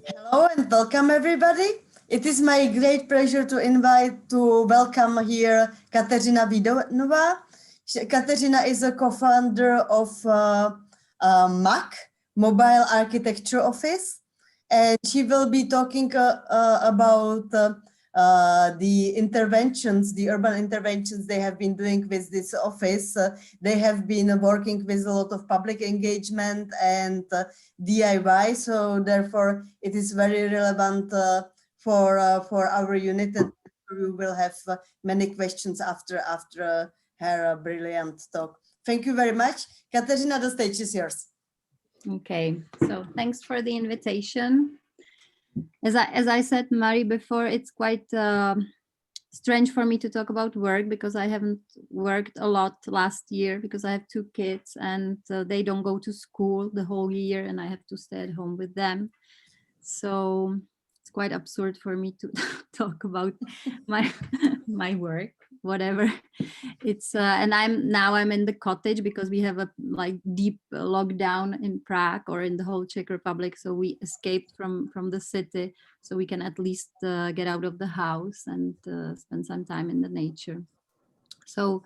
Hello and welcome everybody. It is my great pleasure to welcome here Kateřina Vídenová. Kateřina is a co-founder of MAK, Mobile Architecture Office, and she will be talking about the interventions, the urban interventions they have been doing with this office. They have been working with a lot of public engagement and DIY, so therefore it is very relevant for our unit, and we will have many questions after her brilliant talk. Thank you very much. Kateřina, the stage is yours. Okay, so thanks for the invitation. As I said, Mari, before, it's quite strange for me to talk about work because I haven't worked a lot last year because I have 2 kids and they don't go to school the whole year and I have to stay at home with them. So it's quite absurd for me to talk about my work, whatever. It's and I'm in the cottage because we have a deep lockdown in Prague or in the whole Czech Republic. So we escaped from the city so we can at least get out of the house and spend some time in the nature. So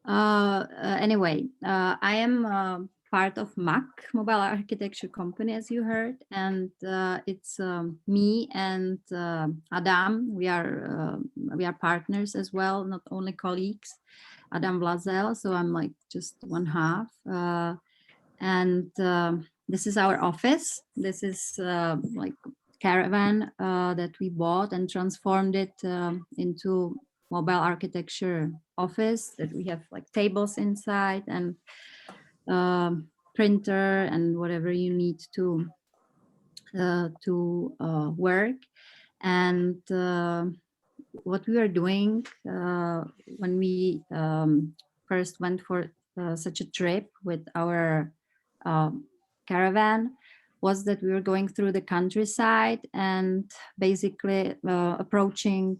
anyway, I am part of MAK, Mobile Architecture Company, as you heard, and it's me and Adam. We are partners as well, not only colleagues. Adam Vlazel, so I'm just one half, and this is our office. This is caravan that we bought and transformed it into mobile architecture office that we have tables inside and printer and whatever you need to work. And what we are doing when we first went for such a trip with our caravan was that we were going through the countryside and basically approaching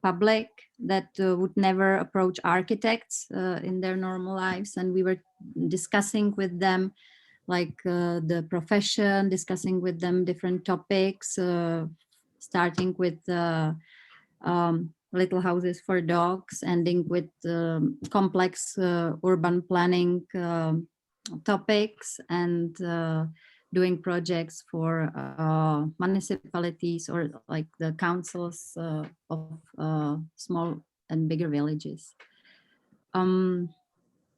public that would never approach architects in their normal lives, and we were discussing with them the profession, discussing with them different topics, starting with little houses for dogs, ending with complex urban planning topics, and doing projects for municipalities or the councils of small and bigger villages.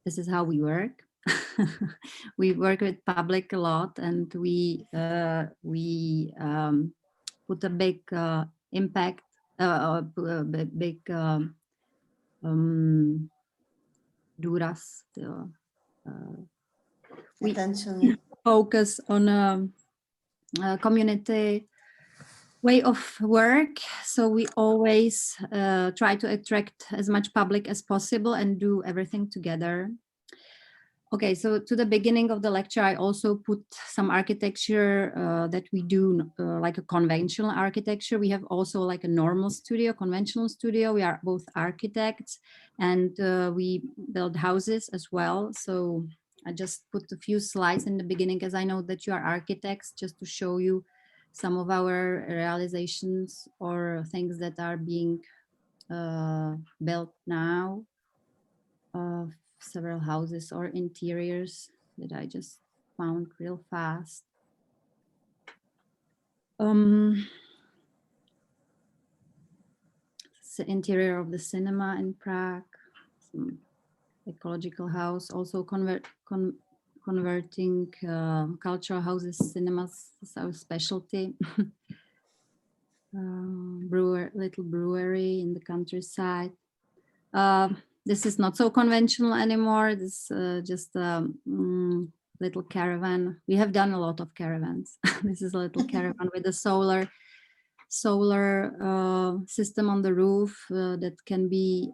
This is how we work. We work with public a lot, and we put a big impact, big důraz. Attention. Focus on a community way of work. So we always try to attract as much public as possible and do everything together. Okay, so to the beginning of the lecture, I also put some architecture that we do like a conventional architecture. We have also a normal studio, conventional studio. We are both architects and we build houses as well. So I just put a few slides in the beginning as I know that you are architects, just to show you some of our realizations or things that are being built now. Several houses or interiors that I just found real fast. It's the interior of the cinema in Prague. Some ecological house, also converting cultural houses, cinemas is our specialty. Little brewery in the countryside. This is not so conventional anymore. This just a little caravan. We have done a lot of caravans. This is a little caravan with a solar system on the roof that can be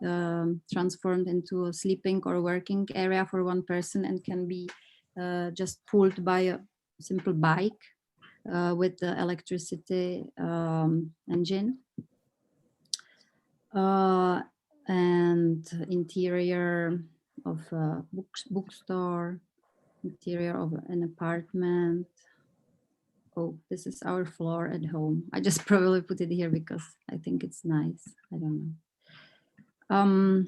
transformed into a sleeping or working area for one person and can be just pulled by a simple bike with the electricity engine. And interior of a bookstore, interior of an apartment, oh, this is our floor at home. I just probably put it here because I think it's nice. I don't know.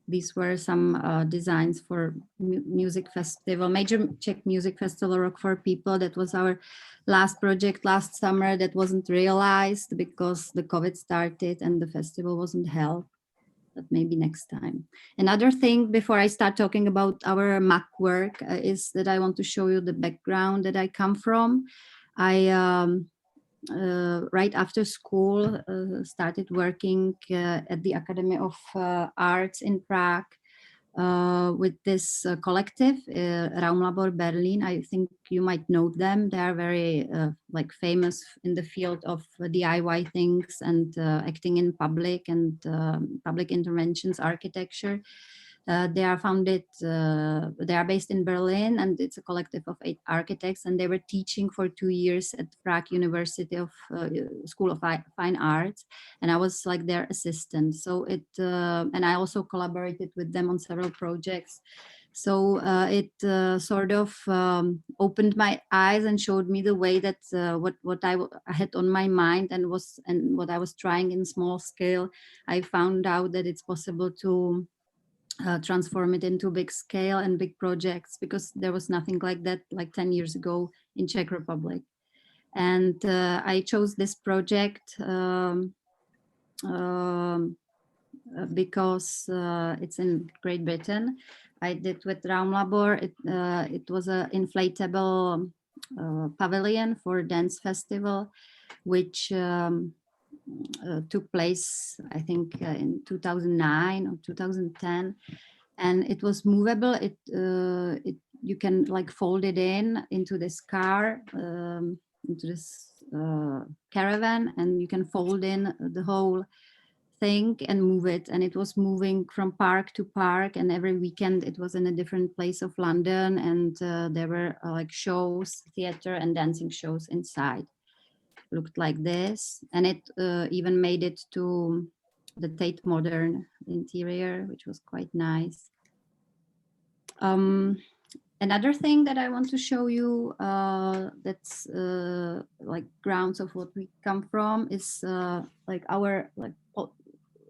These were some designs for music festival, major Czech music festival, Rock for People. That was our last project last summer that wasn't realized because the COVID started and the festival wasn't held, but maybe next time. Another thing before I start talking about our MAK work is that I want to show you the background that I come from. I right after school started working at the Academy of Arts in Prague with this collective, Raumlabor Berlin. I think you might know them. They are very like famous in the field of DIY things and acting in public and public interventions architecture. They are founded, they are based in Berlin, and it's a collective of 8 architects, and they were teaching for 2 years at Prague University of School of Fine Arts, and I was like their assistant. So and I also collaborated with them on several projects. So it sort of opened my eyes and showed me the way that what I had on my mind and what I was trying in small scale. I found out that it's possible to transform it into big scale and big projects, because there was nothing like that like 10 years ago in Czech Republic. And I chose this project because it's in Great Britain. I did with Raumlabor. It was an inflatable pavilion for dance festival, which took place, I think, in 2009 or 2010, and it was movable. You can like fold it into this car, into this caravan, and you can fold in the whole thing and move it. And it was moving from park to park, and every weekend it was in a different place of London, and there were like shows, theater and dancing shows inside. Looked like this, and it even made it to the Tate Modern interior, which was quite nice. Another thing that I want to show you that's like grounds of what we come from is like our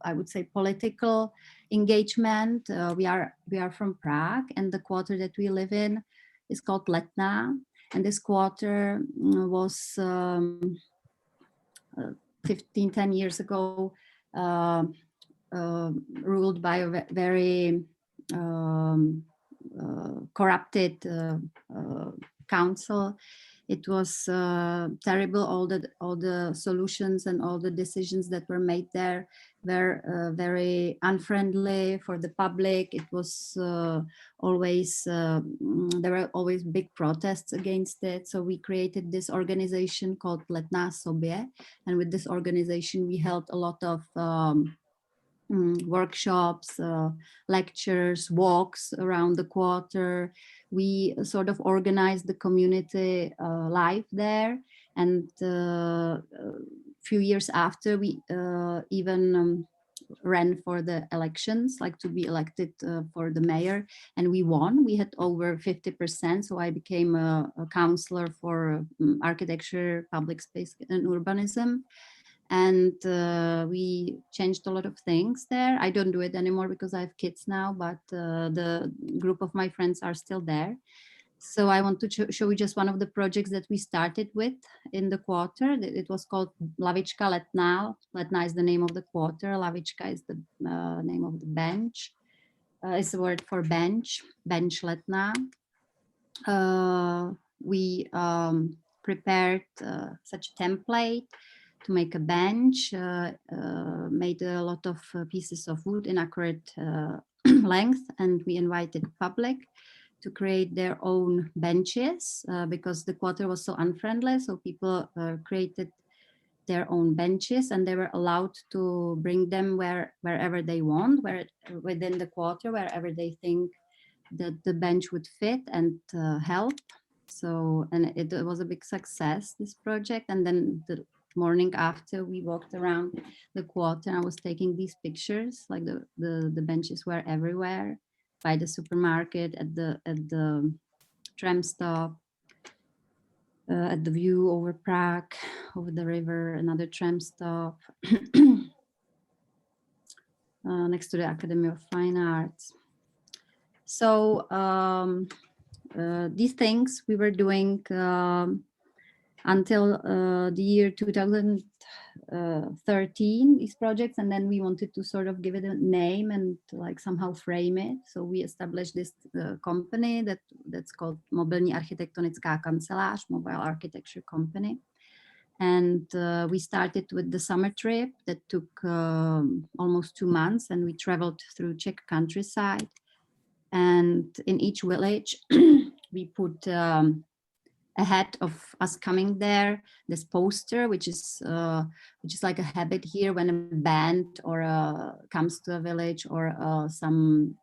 I would say political engagement. We are from Prague, and the quarter that we live in is called Letná. And this quarter was 10 years ago ruled by a very corrupted council. It was terrible. All the solutions and all the decisions that were made there were very unfriendly for the public. It was always there were always big protests against it. So we created this organization called Letná sobě, and with this organization we held a lot of workshops, lectures, walks around the quarter. We sort of organized the community life there, and a few years after we even ran for the elections, like to be elected for the mayor, and we won. We had over 50%, so I became a counselor for architecture, public space and urbanism. And we changed a lot of things there. I don't do it anymore because I have kids now, but the group of my friends are still there. So I want to show you just one of the projects that we started with in the quarter. It was called Lavička Letná. Letná is the name of the quarter. Lavička is the name of the bench. It's the word for bench, bench Letná. We prepared such a template to make a bench, made a lot of pieces of wood in accurate length, and we invited public to create their own benches because the quarter was so unfriendly. So people created their own benches, and they were allowed to bring them wherever they want, within the quarter, wherever they think that the bench would fit and help. So, and it was a big success, this project. And then the morning after, we walked around the quarter. I was taking these pictures, like the benches were everywhere, by the supermarket, at the tram stop. at the view over Prague, over the river, another tram stop next to the Academy of Fine Arts. So these things we were doing until the year 2013, these projects, and then we wanted to sort of give it a name and like somehow frame it. So we established this company that's called Mobilní architektonická kancelář, mobile architecture company. And we started with the summer trip that took almost 2 months, and we traveled through Czech countryside. And in each village, we put ahead of us coming there this poster, which is like a habit here when a band or comes to a village, or somebody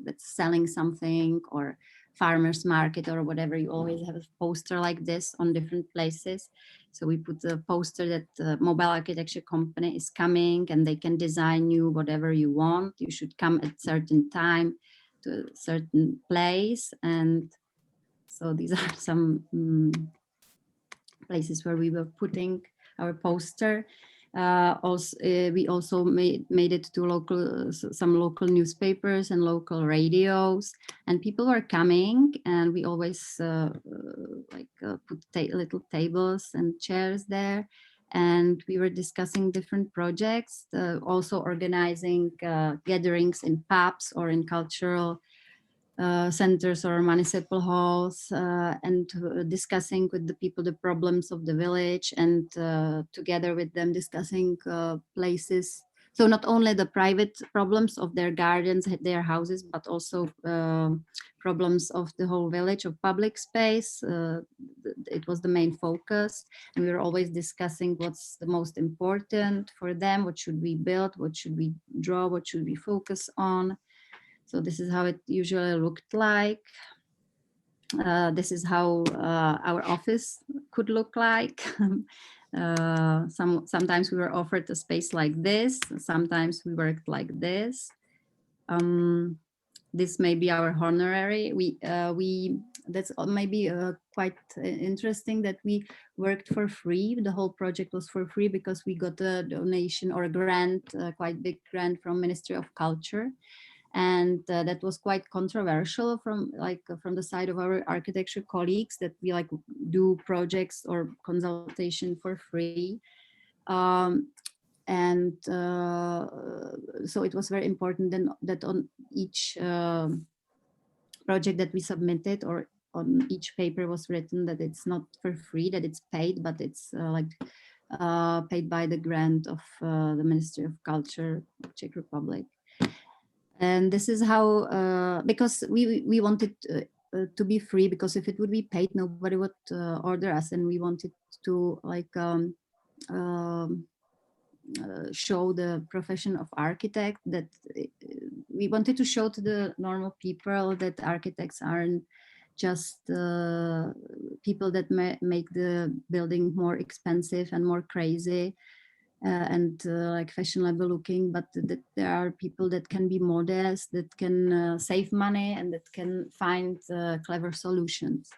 that's selling something, or farmers market or whatever. You always have a poster like this on different places. So we put a poster that the mobile architecture company is coming and they can design you whatever you want. You should come at certain time to a certain place. And so these are some places where we were putting our poster. We also made it to some local newspapers and local radios, and people were coming, and we always put little tables and chairs there, and we were discussing different projects, also organizing gatherings in pubs or in cultural centers or municipal halls, and discussing with the people the problems of the village, and together with them discussing places. So not only the private problems of their gardens, their houses, but also problems of the whole village, of public space. It was the main focus, and we were always discussing what's the most important for them, what should we build, what should we draw, what should we focus on. So this is how it usually looked like. This is how our office could look like. Sometimes we were offered a space like this. Sometimes we worked like this. This may be our honorary. That's maybe quite interesting that we worked for free. The whole project was for free because we got a donation or a grant, quite big grant from Ministry of Culture. And that was quite controversial from the side of our architecture colleagues, that we do projects or consultation for free. So it was very important then that on each project that we submitted, or on each paper was written that it's not for free, that it's paid, but it's paid by the grant of the Ministry of Culture of Czech Republic. And this is how, because we wanted to be free, because if it would be paid, nobody would order us. And we wanted to show the profession of architect, that we wanted to show to the normal people that architects aren't just people that make the building more expensive and more crazy, and fashionable looking, but that there are people that can be modest, that can save money, and that can find clever solutions.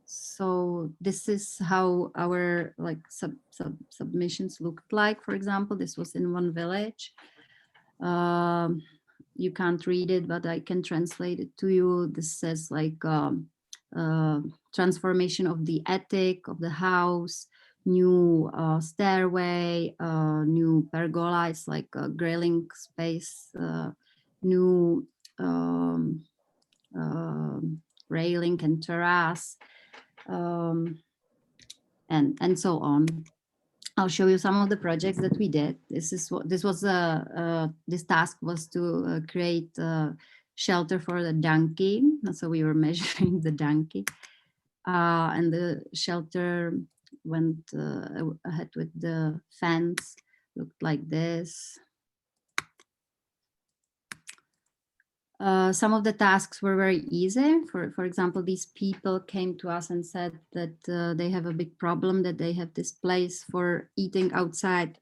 So this is how our submissions looked like. For example, this was in one village. You can't read it, but I can translate it to you. This says transformation of the attic of the house, new stairway, new pergola, it's like a grilling space, new railing and terrace, and so on. I'll show you some of the projects that we did. This task was to create a shelter for the donkey. So we were measuring the donkey, and the shelter went ahead with the fence, looked like this. Some of the tasks were very easy. For example, these people came to us and said that they have a big problem, that they have this place for eating outside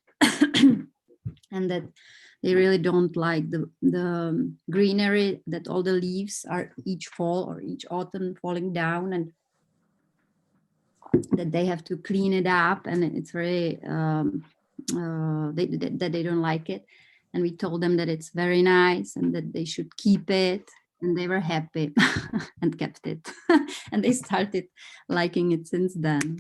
and that They really don't like the greenery, that all the leaves are each fall or each autumn falling down, and that they have to clean it up, and it's very that they don't like it. And we told them that it's very nice and that they should keep it, and they were happy and kept it. And they started liking it since then.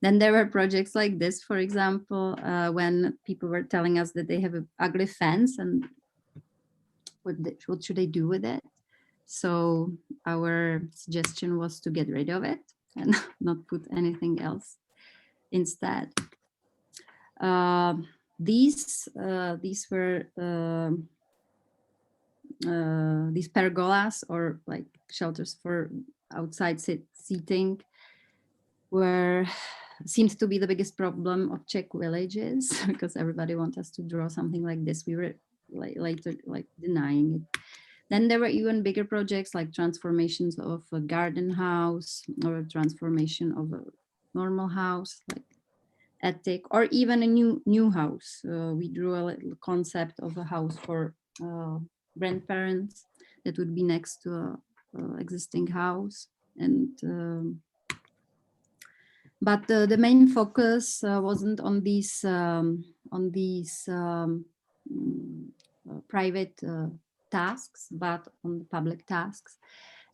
Then there were projects like this, for example, when people were telling us that they have an ugly fence and what should they do with it. So our suggestion was to get rid of it and not put anything else instead. These were these pergolas, or like shelters for outside seating, seemed to be the biggest problem of Czech villages, because everybody wanted us to draw something like this. We were later denying it. Then there were even bigger projects like transformations of a garden house or a transformation of a normal house, like attic, or even a new house. We drew a little concept of a house for grandparents that would be next to a existing house. And but the main focus wasn't on these private tasks, but on the public tasks,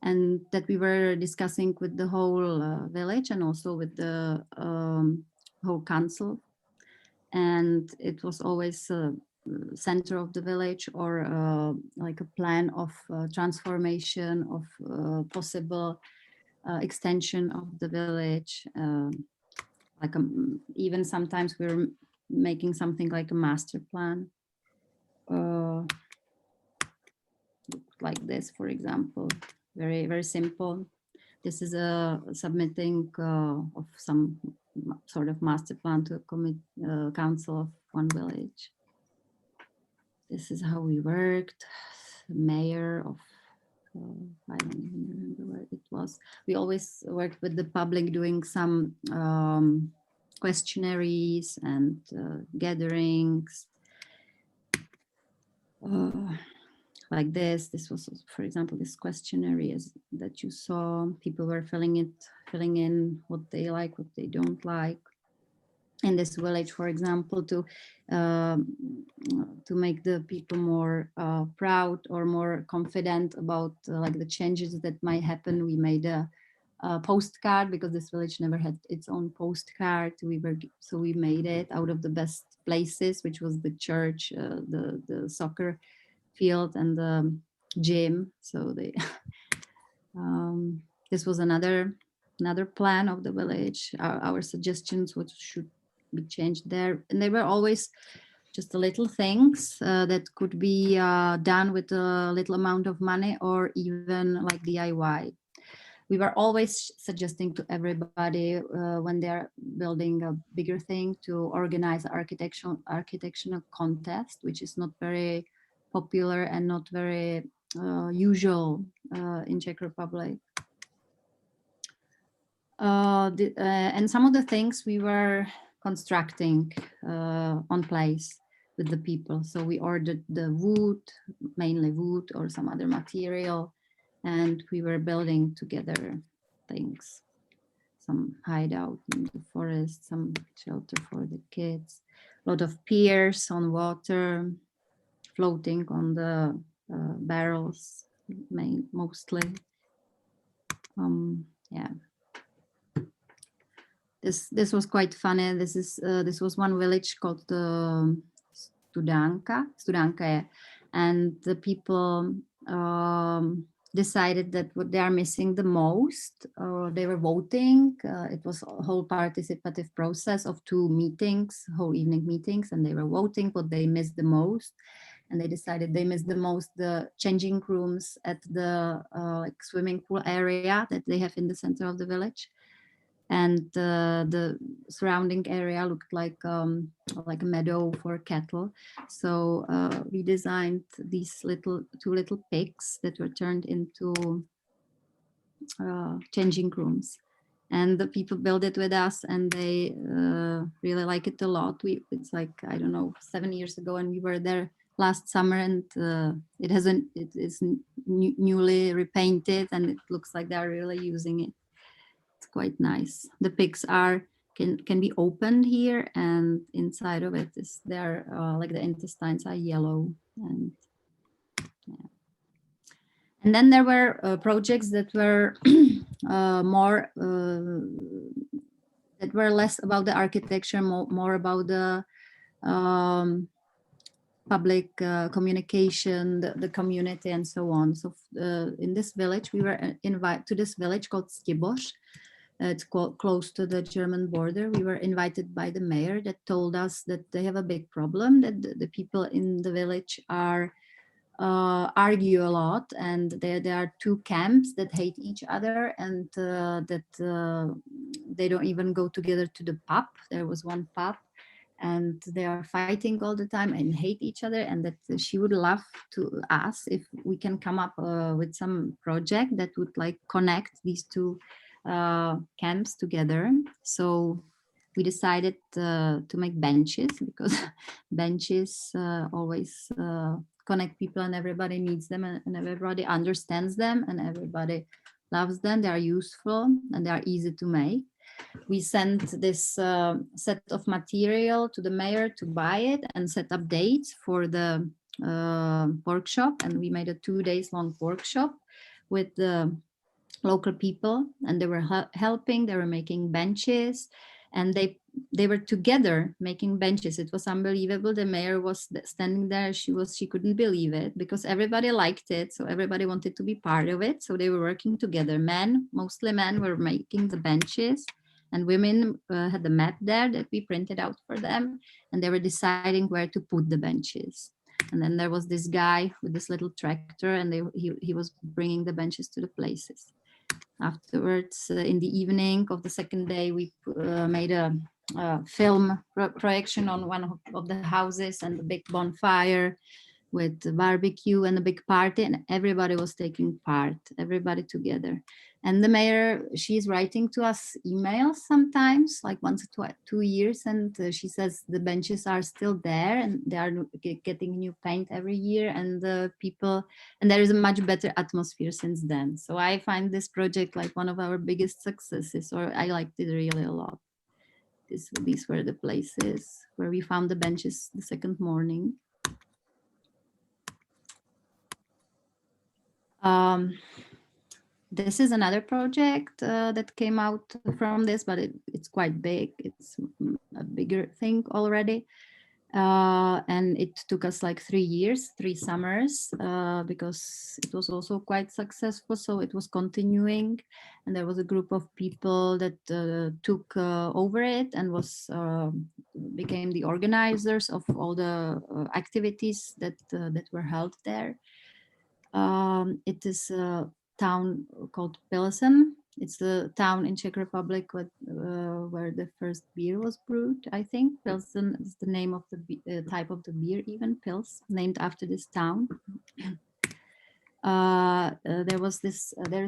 and that we were discussing with the whole village and also with the whole council. And it was always center of the village, or like a plan of transformation of possible extension of the village. Like even sometimes we were making something like a master plan. Like this, for example, very, very simple. This is a submitting of some sort of master plan to a council of one village. This is how we worked. The mayor of, I don't even remember where it was. We always worked with the public, doing some questionnaires and gatherings. Like this was, for example, this questionnaire that you saw. People were filling in what they like, what they don't like in this village, for example, to make the people more proud or more confident about like the changes that might happen. We made a postcard, because this village never had its own postcard. So we made it out of the best places, which was the church, the soccer field, and the gym. So they this was another plan of the village, our suggestions, what should be changed there. And they were always just the little things that could be done with a little amount of money, or even like DIY. We were always suggesting to everybody when they're building a bigger thing to organize an architectural contest, which is not very popular and not very usual in Czech Republic. And some of the things we were constructing on place with the people. So we ordered the wood, mainly wood or some other material, and we were building together things. Some hideout in the forest, some shelter for the kids, a lot of piers on water, floating on the barrels, mostly. Yeah. This was quite funny. This was one village called Studanka, and the people decided that what they are missing the most, they were voting. It was a whole participative process of 2 meetings, whole evening meetings, and they were voting what they missed the most. And they decided they missed the most the changing rooms at the like swimming pool area that they have in the center of the village. And the surrounding area looked like a meadow for cattle. So we designed these 2 little pigs that were turned into changing rooms. And the people built it with us, and they really like it a lot. It's like, I don't know, 7 years ago, and we were there last summer, and it is newly repainted, and it looks like they're really using it. It's quite nice. The pigs can be opened here, and inside of it is there like the intestines are yellow, and yeah. And then there were projects that were more that were less about the architecture, more about the public communication, the community, and so on. So in this village, we were invited to this village called Skiboš. It's close to the German border. We were invited by the mayor that told us that they have a big problem, that the people in the village argue a lot, and there are two camps that hate each other, and that they don't even go together to the pub. There was one pub, and they are fighting all the time and hate each other, and that she would love to ask if we can come up with some project that would like connect these two camps together. So we decided to make benches, because benches always connect people, and everybody needs them, and everybody understands them, and everybody loves them. They are useful and they are easy to make. We sent this set of material to the mayor to buy it and set up dates for the workshop, and we made a 2 days long workshop with the local people, and they were helping. They were making benches, and they were together making benches. It was unbelievable. The mayor was standing there. She couldn't believe it, because everybody liked it, so everybody wanted to be part of it. So they were working together. Mostly men were making the benches, and women had the map there that we printed out for them, and they were deciding where to put the benches. And then there was this guy with this little tractor, and he was bringing the benches to the places. Afterwards, in the evening of the second day, we made a film projection on one of the houses, and a big bonfire with a barbecue and a big party, and everybody was taking part, everybody together. And the mayor, she's writing to us emails sometimes, like once or 2 years, and she says the benches are still there, and they are getting new paint every year, and the people, and there is a much better atmosphere since then. So I find this project like one of our biggest successes, or I liked it really a lot. These were the places where we found the benches the second morning. This is another project that came out from this, but it's quite big. It's a bigger thing already. And it took us like 3 years, 3 summers, because it was also quite successful. So it was continuing, and there was a group of people that took over it and became the organizers of all the activities that were held there. It is a town called Pilsen. It's the town in Czech Republic where the first beer was brewed, I think. Pilsen is the name of the type of the beer, even Pils, named after this town. There is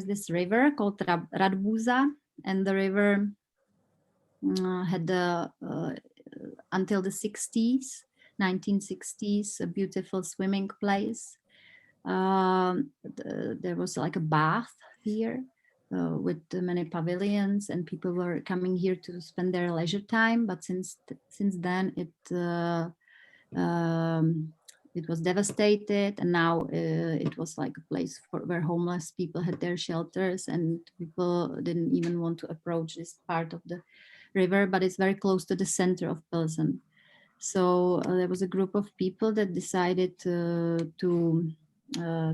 this river called Radbuza, and the river had until the 1960s, a beautiful swimming place. There was like a bath here with many pavilions, and people were coming here to spend their leisure time. But since then it was devastated, and now it was like a place where homeless people had their shelters, and people didn't even want to approach this part of the river, but it's very close to the center of Pilsen. So there was a group of people that decided to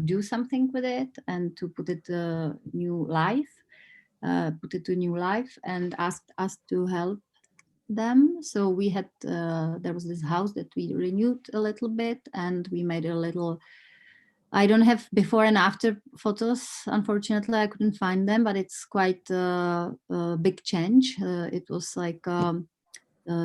do something with it and to put it to new life, and asked us to help them. So we had there was this house that we renewed a little bit, and we made a little, I don't have before and after photos, unfortunately I couldn't find them, but it's quite a big change. It was like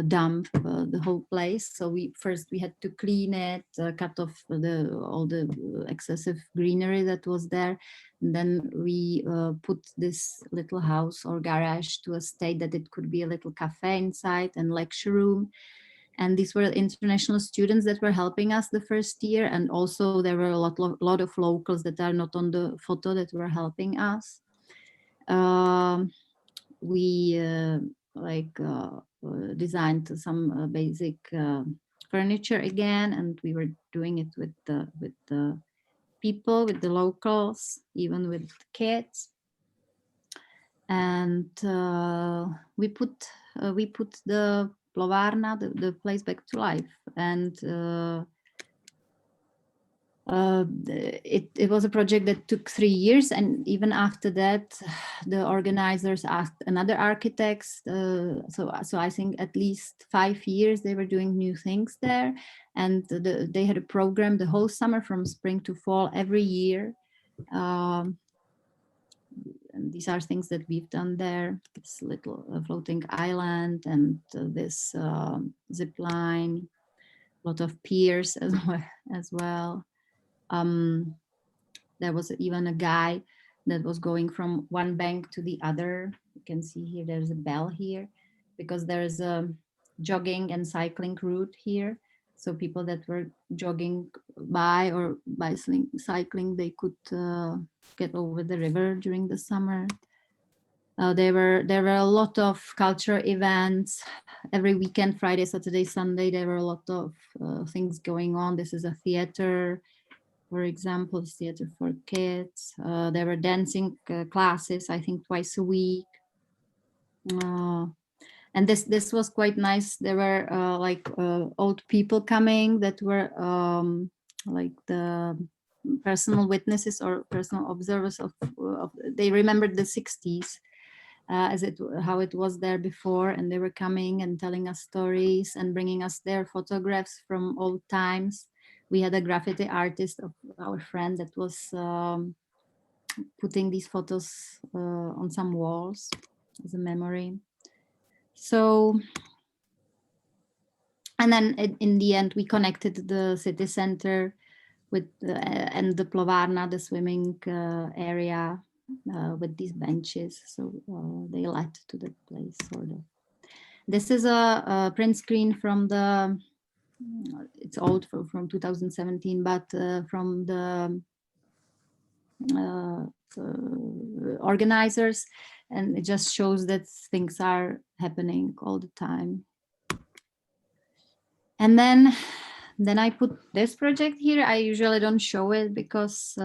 dump the whole place. So we had to clean it, cut off all the excessive greenery that was there, and then we put this little house or garage to a state that it could be a little cafe inside and lecture room. And these were international students that were helping us the first year. And also there were a lot of locals that are not on the photo that were helping us. We designed some basic furniture again, and we were doing it with the people, with the locals, even with kids. And we put the Plovárna, the place, back to life. And it was a project that took 3 years, and even after that, the organizers asked another architects. So I think at least 5 years they were doing new things there, and they had a program the whole summer from spring to fall every year. And these are things that we've done there. This little floating island and this zip line, a lot of piers as well. There was even a guy that was going from one bank to the other. You can see here, there's a bell here, because there's a jogging and cycling route here. So people that were jogging by or cycling, they could get over the river during the summer. There were a lot of cultural events every weekend, Friday, Saturday, Sunday. There were a lot of things going on. This is a theater, for example, theater for kids. There were dancing classes, I think twice a week. And this was quite nice. There were old people coming that were like the personal witnesses or personal observers of they remembered the 60s how it was there before, and they were coming and telling us stories and bringing us their photographs from old times. We had a graffiti artist of our friend that was putting these photos on some walls as a memory. So, and then in the end, we connected the city center with and the Plovárna, the swimming area, with these benches. So they led to that place, sort of. This is a print screen from the, it's old from 2017, but from the organizers, and it just shows that things are happening all the time. And then I put this project here. I usually don't show it because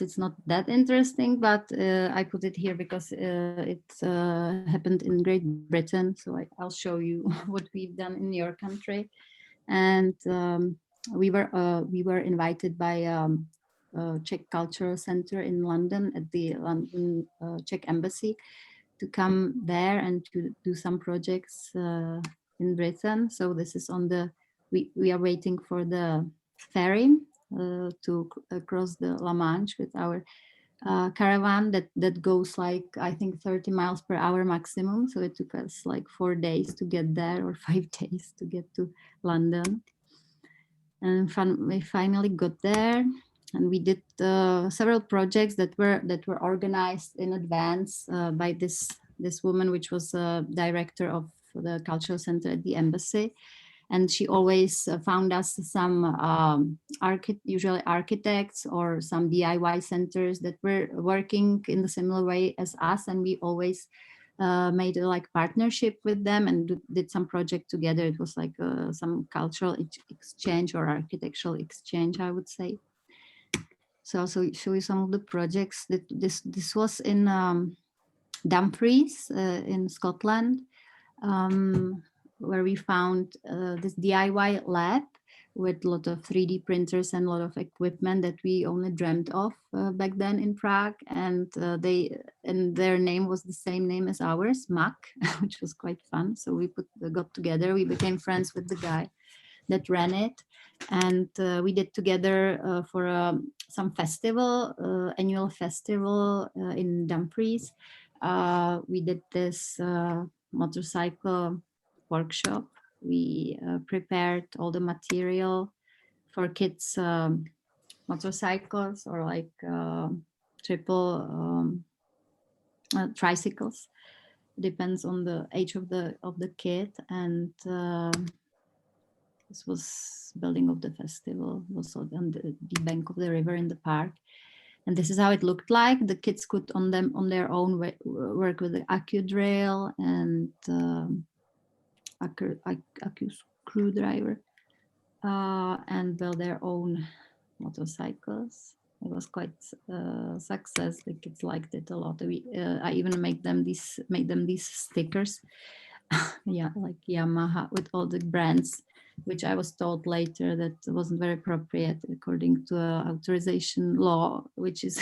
it's not that interesting, but I put it here because it happened in Great Britain. So I'll show you what we've done in your country. And we were invited by Czech Cultural Center in London at the London Czech Embassy to come there and to do some projects in Britain. So this is on the, we are waiting for the ferry to cross the La Manche with our caravan that goes like, I think 30 miles per hour maximum. So it took us like 4 days to get there, or 5 days to get to London. And we finally got there, and we did several projects that were organized in advance by this woman, which was a director of the cultural center at the embassy. And she always found us some usually architects or some DIY centers that were working in the similar way as us. And we always made a like partnership with them and did some project together. It was like some cultural exchange or architectural exchange, I would say. So I'll show you some of the projects. That this was in Dumfries in Scotland, where we found this DIY lab with a lot of 3D printers and a lot of equipment that we only dreamt of back then in Prague. And their name was the same name as ours, MAK, which was quite fun. So we got together, we became friends with the guy that ran it. And we did together for some festival, annual festival in Dumfries. We did this motorcycle workshop. We prepared all the material for kids' motorcycles or like tricycles. depends on the age of the kid. And this was building of the festival, was on the bank of the river in the park. And this is how it looked like. The kids could on their own work with the accu drill and accu screwdriver and build their own motorcycles. It was quite success. The kids liked it a lot. I even made them these stickers, yeah, like Yamaha with all the brands, which I was told later that wasn't very appropriate according to authorization law, which is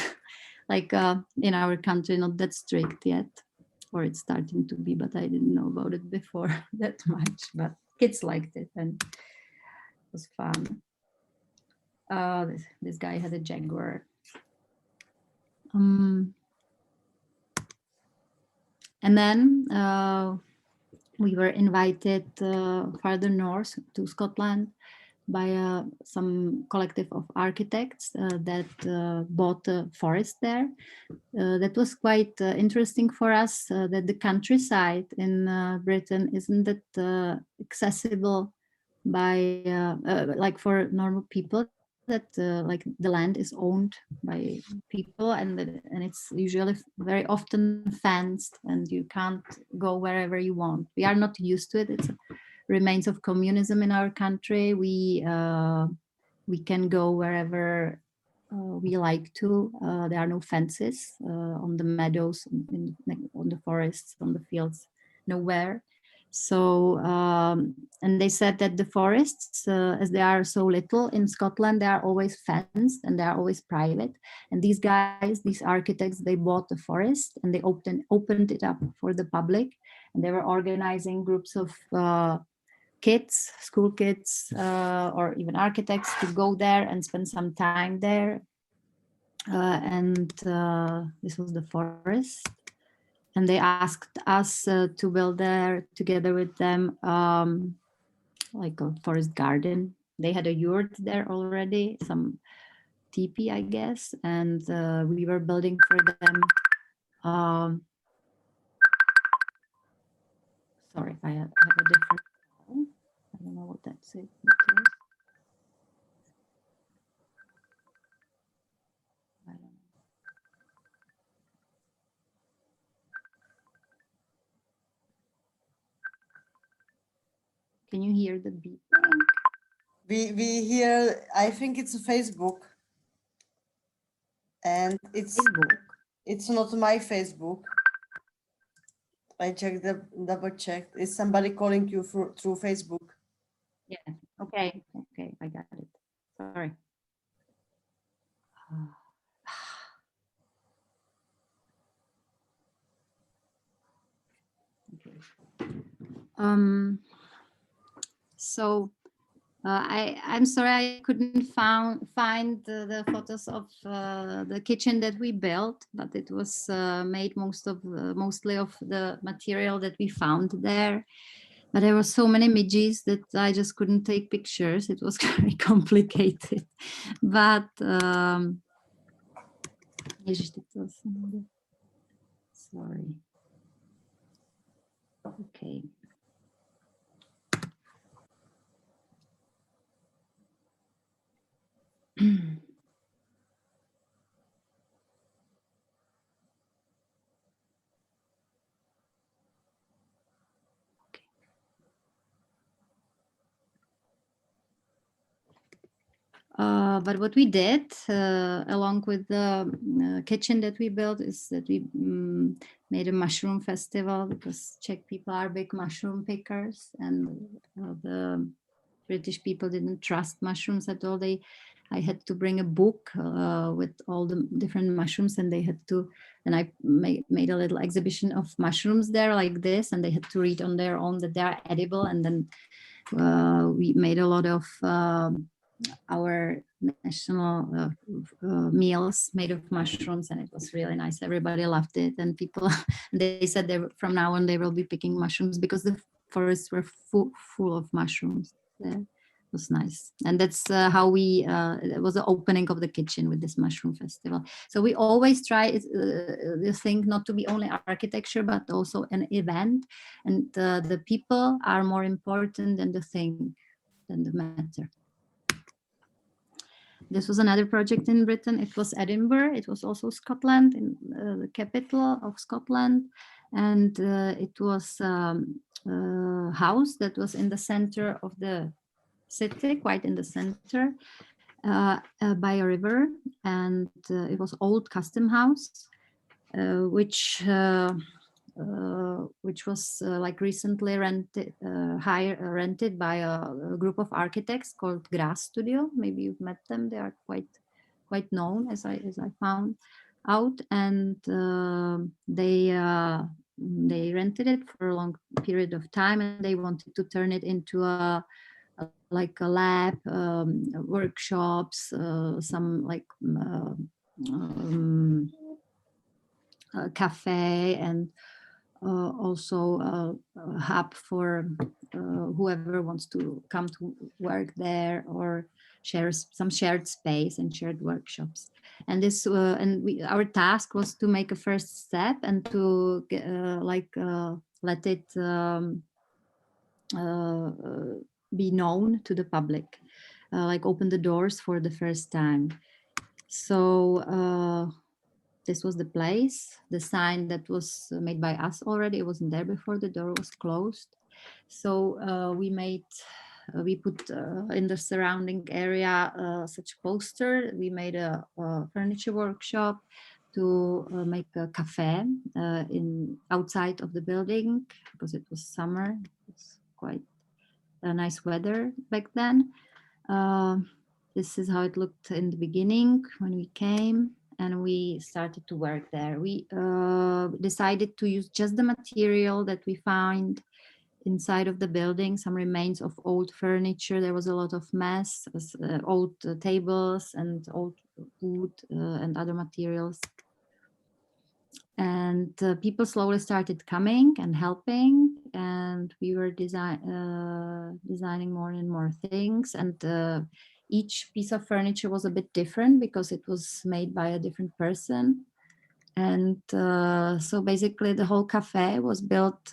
like in our country not that strict yet, or it's starting to be, but I didn't know about it before that much. But kids liked it and it was fun. This guy had a Jaguar. And then we were invited farther north to Scotland by some collective of architects that bought a forest there. That was quite interesting for us, that the countryside in Britain isn't that accessible by like for normal people, that like the land is owned by people and it's usually very often fenced and you can't go wherever you want. We are not used to it. It's remains of communism in our country. We can go wherever we like to. There are no fences on the meadows, on the forests, on the fields, nowhere. So, and they said that the forests, as they are so little in Scotland, they are always fenced and they are always private. And these guys, these architects, they bought the forest and they opened it up for the public. And they were organizing groups of kids, school kids, or even architects to go there and spend some time there. And this was the forest. And they asked us to build there together with them, like a forest garden. They had a yurt there already, some teepee, I guess, and we were building for them. Sorry, I have a different. I don't know what that's it. I don't know. Can you hear the beeping? We hear, I think it's a Facebook. And it's not my Facebook. I checked double checked. Is somebody calling you through Facebook? Yeah. Okay. Okay. I got it. Sorry. Okay. So I'm sorry I couldn't find the photos of the kitchen that we built, but it was made mostly of the material that we found there. But there were so many midges that I just couldn't take pictures. It was very complicated. But sorry. Okay. But what we did, along with the kitchen that we built, is that we made a mushroom festival, because Czech people are big mushroom pickers, and the British people didn't trust mushrooms at all. I had to bring a book with all the different mushrooms, and they had to, and I made a little exhibition of mushrooms there like this, and they had to read on their own that they are edible. And then we made a lot of our national meals made of mushrooms, and it was really nice. Everybody loved it, and people they said from now on they will be picking mushrooms, because the forests were full of mushrooms there. was nice. And that's how we, it was the opening of the kitchen with this mushroom festival. So we always try this thing not to be only architecture, but also an event. And the people are more important than the thing, than the matter. This was another project in Britain. It was Edinburgh. It was also Scotland, in the capital of Scotland. And it was a house that was in the center of the city, quite in the center, by a river. And it was old custom house, which was like recently rented by a group of architects called Grass Studio. Maybe you've met them. They are quite known, as I found out. And they rented it for a long period of time, and they wanted to turn it into like a lab, workshops, some like a cafe, and also a hub for whoever wants to come to work there, or share some shared space and shared workshops. And this our task was to make a first step and to let it be known to the public, like open the doors for the first time. So this was the place. The sign that was made by us already, it wasn't there before, the door was closed. So we put in the surrounding area such poster. We made a furniture workshop to make a cafe outside of the building, because it was summer. It was quite nice weather back then. This is how it looked in the beginning when we came and we started to work there. We decided to use just the material that we find inside of the building, some remains of old furniture. There was a lot of mess, old tables and old wood and other materials. And people slowly started coming and helping, and we were designing more and more things. And each piece of furniture was a bit different because it was made by a different person. And so basically the whole cafe was built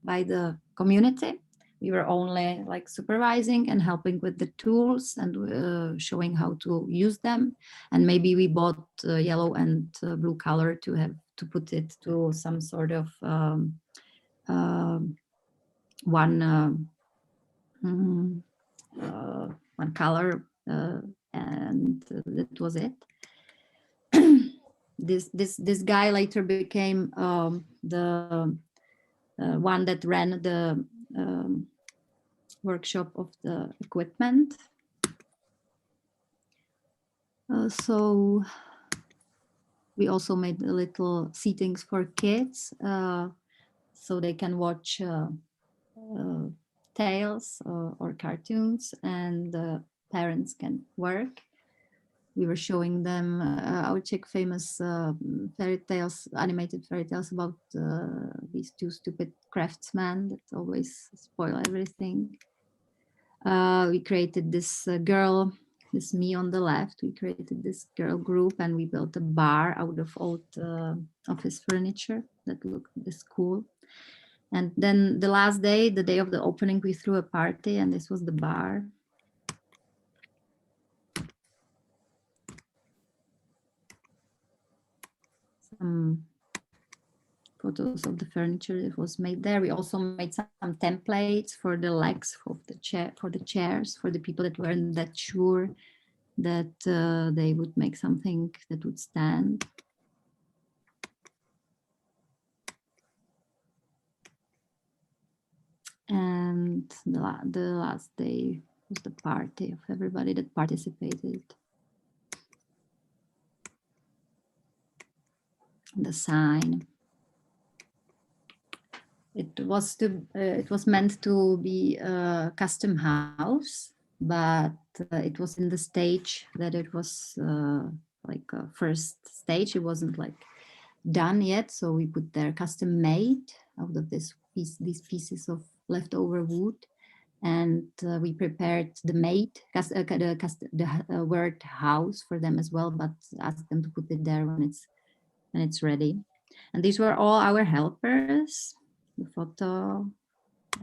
by the community. We were only like supervising and helping with the tools and showing how to use them. And maybe we bought yellow and blue color to put it to some sort of one color, and that was it. This guy later became the one that ran the workshop of the equipment. So we also made a little seatings for kids, so they can watch tales or cartoons, and the parents can work. We were showing them our Czech famous fairy tales, animated fairy tales about these two stupid craftsmen that always spoil everything. We created this girl, this me on the left, we created this girl group, and we built a bar out of old office furniture that looked this cool. And then the last day, the day of the opening, we threw a party, and this was the bar. Some photos of the furniture that was made there. We also made some templates for the legs of the chairs, for the people that weren't that sure that they would make something that would stand. And the last day was the party of everybody that participated. The sign. It was meant to be a custom house, but it was in the stage that it was like a first stage. It wasn't like done yet, so we put there custom made out of these pieces of leftover wood. And we prepared the maid, the word house for them as well, but asked them to put it there when it's ready. And these were all our helpers, the photo,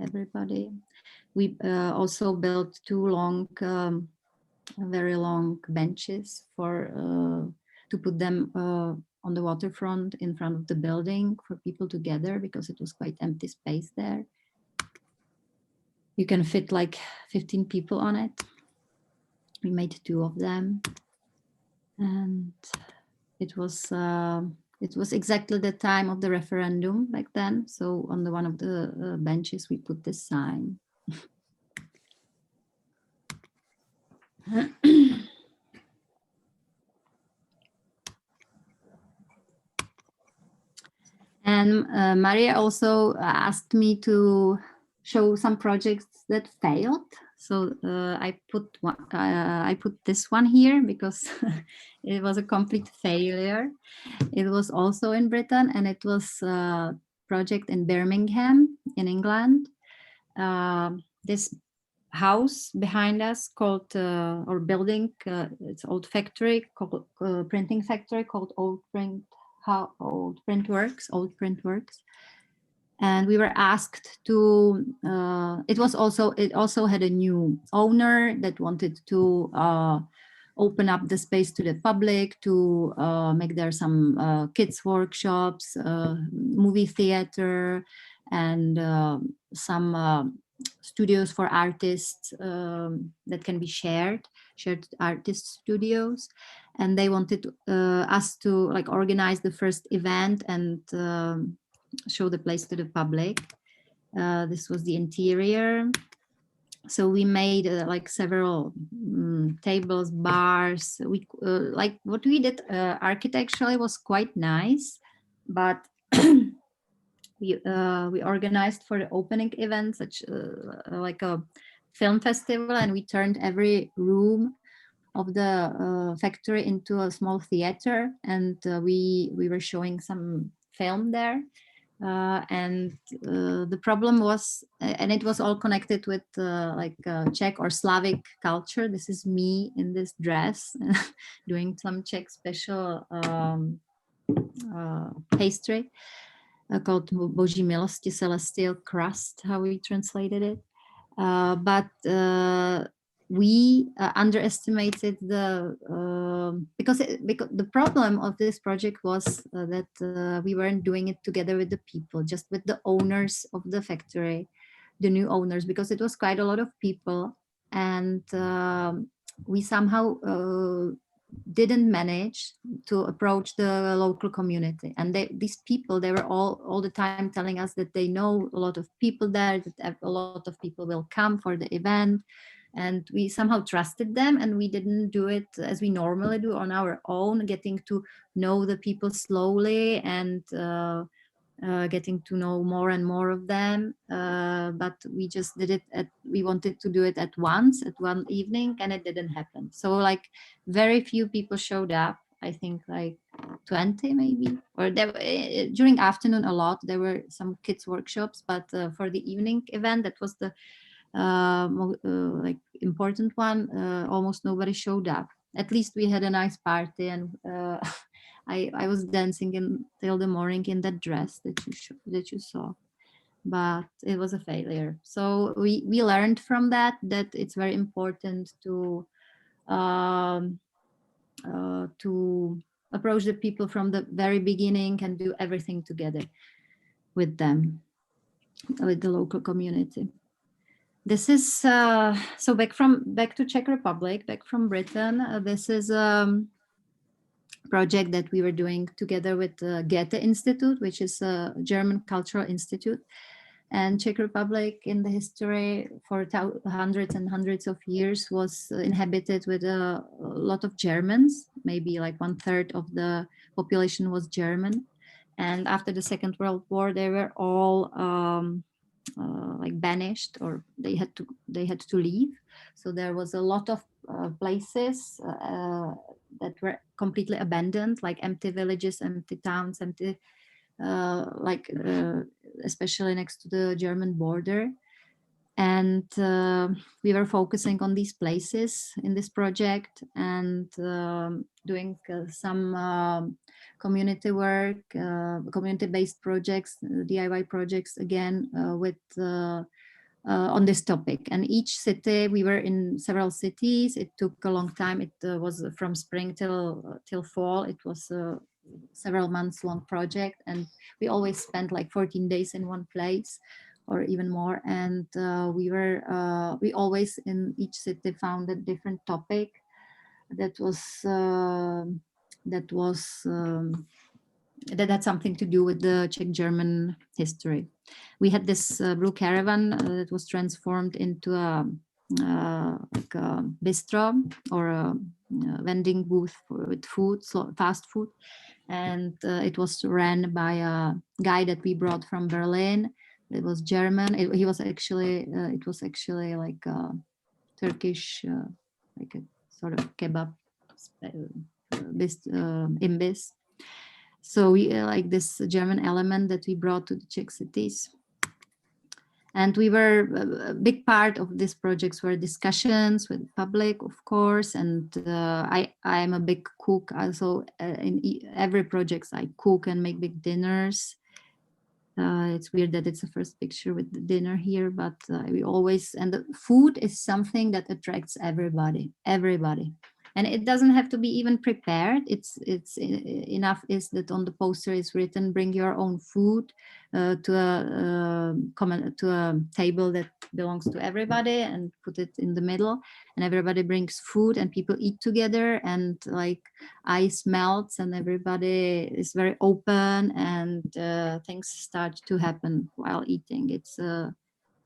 everybody. We also built two very long benches to put them on the waterfront in front of the building for people to gather, because it was quite empty space there. You can fit like 15 people on it. We made two of them, and it was exactly the time of the referendum back then. So on one of the benches, we put this sign. And Maria also asked me to show some projects that failed. So I put this one here because it was a complete failure. It was also in Britain, and it was a project in Birmingham in England. This house behind us called or building, it's old factory called printing factory called Old Print Works, and we were asked to. It also had a new owner that wanted to open up the space to the public, to make there some kids workshops, movie theater, and some studios for artists that can be shared artist studios. And they wanted us to like organize the first event and show the place to the public. This was the interior. So we made like several tables, bars. We like what we did architecturally was quite nice, but we organized for the opening event such like a film festival, and we turned every room of the factory into a small theater, and we were showing some film there. And the problem was, and it was all connected with like Czech or Slavic culture. This is me in this dress doing some Czech special pastry called Boží milosti, celestial crust, how we translated it. But we underestimated because the problem of this project was that we weren't doing it together with the people, just with the owners of the factory, the new owners, because it was quite a lot of people, and we somehow didn't manage to approach the local community. And these people, they were all the time telling us that they know a lot of people there, that a lot of people will come for the event. And we somehow trusted them, and we didn't do it as we normally do on our own, getting to know the people slowly and getting to know more and more of them. But we just did it we wanted to do it at once, at one evening, and it didn't happen. So like very few people showed up. I think like 20 maybe, or during afternoon a lot. There were some kids workshops, but for the evening event, that was the like important one, almost nobody showed up. At least we had a nice party, and I was dancing till the morning in that dress that you saw, but it was a failure. So we learned from that it's very important to approach the people from the very beginning and do everything together with them, with the local community. This is so back to Czech Republic, back from Britain. This is project that we were doing together with the Goethe Institute, which is a German cultural institute. And Czech Republic in the history for hundreds and hundreds of years was inhabited with a lot of Germans. Maybe like 1/3 of the population was German. And after the Second World War, they were all like banished, or they had to leave. So there was a lot of places that were completely abandoned, like empty villages, empty towns, empty especially next to the German border. And we were focusing on these places in this project and doing some community work, community-based projects, DIY projects again with on this topic. And each city, we were in several cities. It took a long time. It was from spring till fall. It was a several months long project, and we always spent like 14 days in one place or even more. And we always in each city found a different topic that had something to do with the Czech-German history. We had this blue caravan that was transformed into like a bistro or a vending booth with food, so fast food. And it was ran by a guy that we brought from Berlin. It was German. It was actually like a Turkish, like a sort of kebab imbiss. So we like this German element that we brought to the Czech cities. And we were a big part of these projects were discussions with the public, of course. And I'm a big cook. Also, in every project I cook and make big dinners. It's weird that it's the first picture with the dinner here, but we always, and the food is something that attracts everybody. And it doesn't have to be even prepared. It's enough is that on the poster is written, bring your own food to a table that belongs to everybody, and put it in the middle, and everybody brings food and people eat together, and like ice melts and everybody is very open, and things start to happen while eating.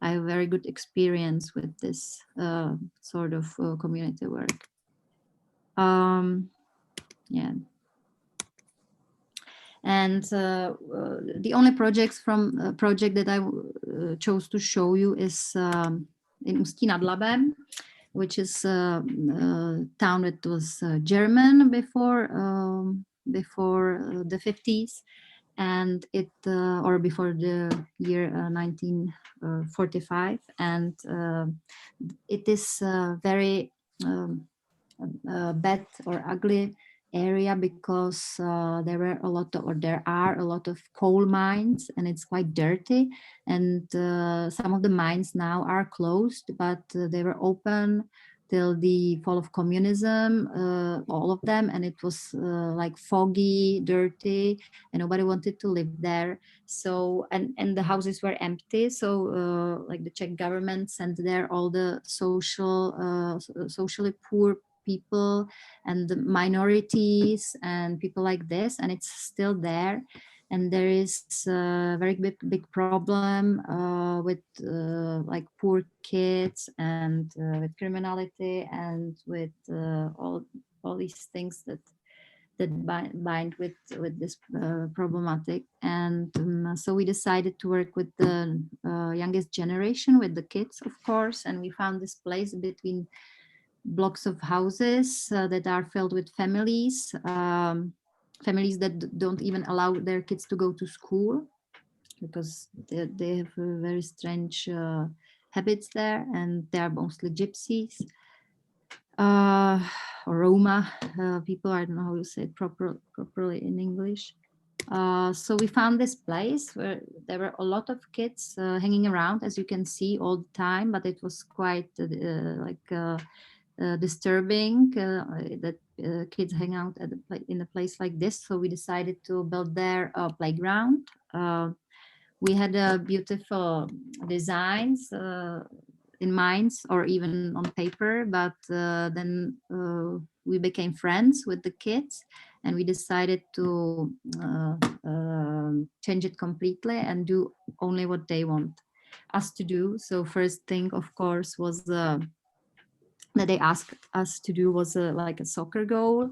I have a very good experience with this sort of community work. Yeah. And the only project that I chose to show you is in Ústí nad Labem, which is a town that was German before the 50s, and it or before the year 1945, and it is very bad or ugly area because there are a lot of coal mines, and it's quite dirty, and some of the mines now are closed, but they were open till the fall of communism, all of them, and it was like foggy, dirty, and nobody wanted to live there. So and the houses were empty, so like the Czech government sent there all the socially poor people and the minorities and people like this, and it's still there. And there is a very big problem with like poor kids and with criminality and with all these things that bind with this problematic. And so we decided to work with the youngest generation, with the kids, of course, and we found this place between blocks of houses that are filled with families, families that don't even allow their kids to go to school because they have very strange habits there, and they are mostly gypsies or Roma people. I don't know how you say it properly in English. So we found this place where there were a lot of kids hanging around, as you can see, all the time, but it was quite disturbing that kids hang out in a place like this. So we decided to build there a playground. We had beautiful designs in minds or even on paper, but then we became friends with the kids, and we decided to change it completely and do only what they want us to do. So first thing, of course, was that they asked us to do was like a soccer goal.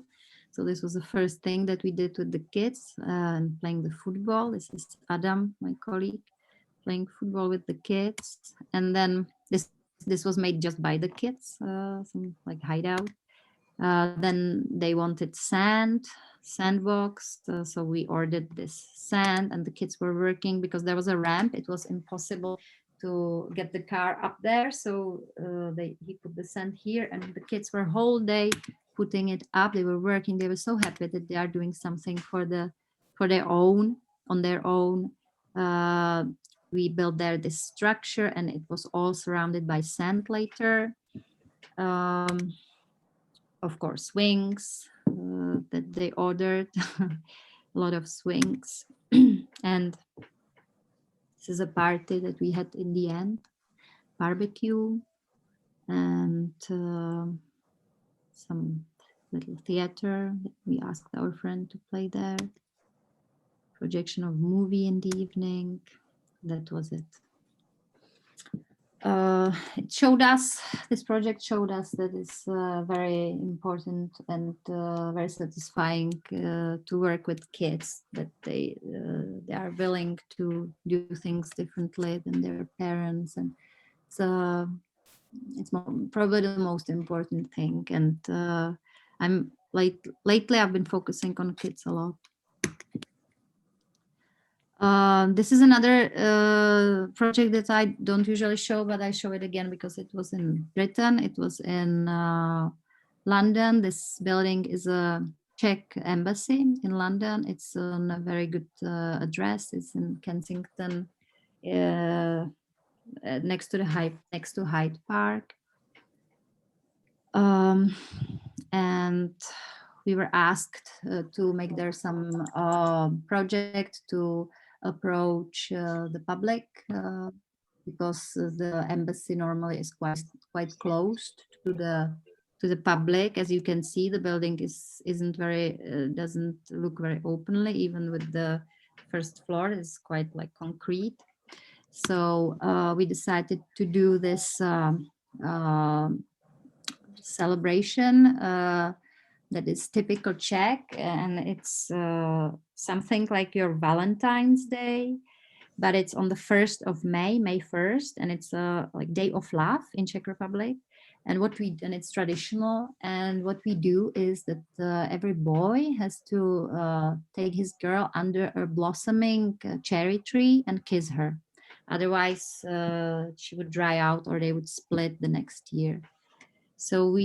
So this was the first thing that we did with the kids, and playing the football. This is Adam, my colleague, playing football with the kids. And then this was made just by the kids, some like hideout. Then they wanted sandbox. So we ordered this sand, and the kids were working because there was a ramp. It was impossible to get the car up there. So he put the sand here, and the kids were whole day putting it up. They were working. They were so happy that they are doing something for their own, on their own. We built there this structure, and it was all surrounded by sand later. Of course, swings that they ordered, a lot of swings. And this is a party that we had in the end, barbecue, and some little theater. We asked our friend to play there. Projection of movie in the evening. That was it. It showed us, this project showed us that it's very important and very satisfying to work with kids, that they are willing to do things differently than their parents, and it's probably the most important thing. And lately I've been focusing on kids a lot. This is another project that I don't usually show, but I show it again because it was in Britain. It was in London. This building is a Czech embassy in London. It's on a very good address. It's in Kensington, next to Hyde Park. And we were asked to make there some project to approach the public, because the embassy normally is quite closed to the public. As you can see, the building isn't very doesn't look very openly, even with the first floor is quite like concrete. So we decided to do this celebration that is typical Czech, and it's something like your Valentine's Day, but it's on the 1st of May, May 1st, and it's like Day of Love in Czech Republic. And it's traditional. And what we do is that every boy has to take his girl under a blossoming cherry tree and kiss her. Otherwise, she would dry out, or they would split the next year. So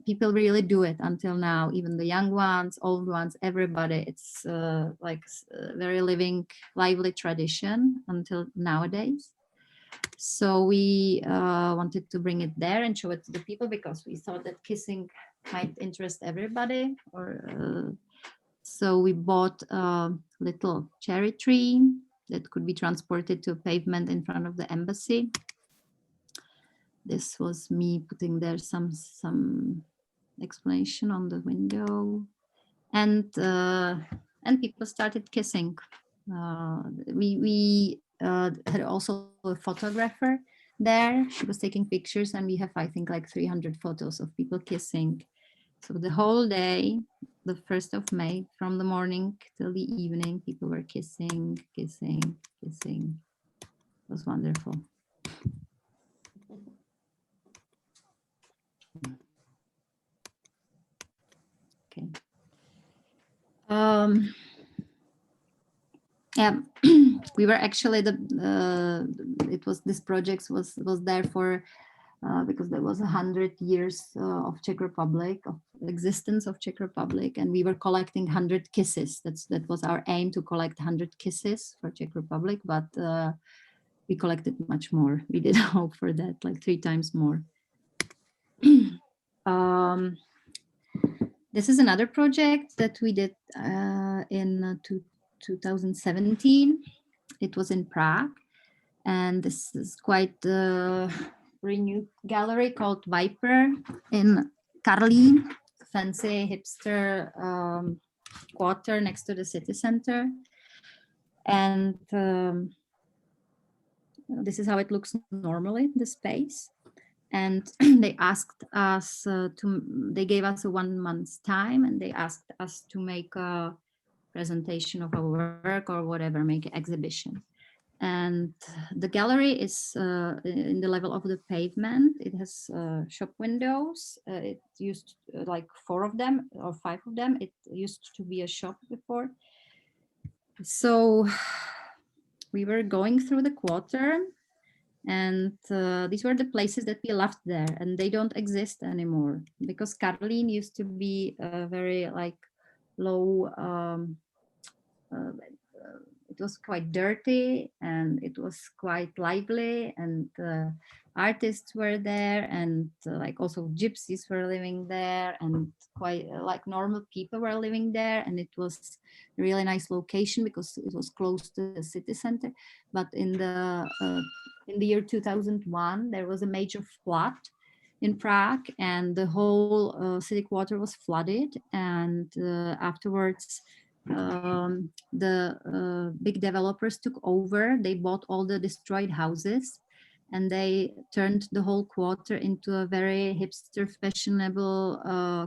people really do it until now, even the young ones, old ones, everybody. It's like a very lively tradition until nowadays. So we wanted to bring it there and show it to the people, because we thought that kissing might interest everybody. So we bought a little cherry tree that could be transported to a pavement in front of the embassy. This was me putting there some explanation on the window, and people started kissing. We had also a photographer there. She was taking pictures, and we have, I think, like 300 photos of people kissing. So the whole day, the 1st of May, from the morning till the evening, people were kissing. It was wonderful. Okay. Yeah, we were actually this project was there for because there was 100 years of Czech Republic, of existence of Czech Republic, and we were collecting 100 kisses. That was our aim, to collect 100 kisses for Czech Republic, but we collected much more. We did hope for that, like 3 times more. This is another project that we did in 2017. It was in Prague, and this is quite a renewed gallery called Viper in Karlín, fancy hipster quarter next to the city center. And this is how it looks normally, the space. And they asked us they gave us a 1 month's time, and they asked us to make a presentation of our work or whatever, make an exhibition. And the gallery is in the level of the pavement. It has shop windows. It used like 4 of them or 5 of them. It used to be a shop before. So we were going through the quarter, and these were the places that we loved there, and they don't exist anymore because Karlín used to be a very like low, it was quite dirty and it was quite lively, and artists were there, and like also gypsies were living there, and quite like normal people were living there, and it was a really nice location because it was close to the city center. But in the year 2001 there was a major flood in Prague, and the whole city quarter was flooded, and afterwards the big developers took over. They bought all the destroyed houses, and they turned the whole quarter into a very hipster, fashionable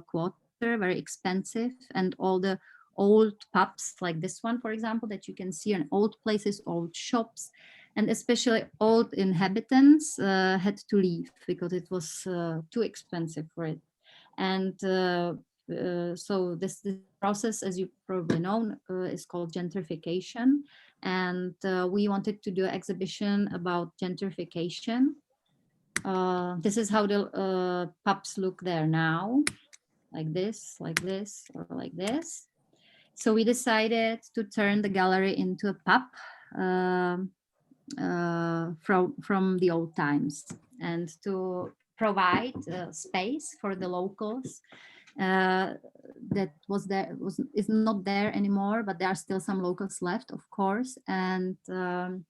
quarter, very expensive, and all the old pubs like this one, for example, that you can see, in old places, old shops, and especially old inhabitants had to leave because it was too expensive for it. And so this process, as you probably know, is called gentrification. And we wanted to do an exhibition about gentrification. This is how the pubs look there now, like this, or like this. So we decided to turn the gallery into a pub from the old times, and to provide space for the locals that is not there anymore, but there are still some locals left, of course, and to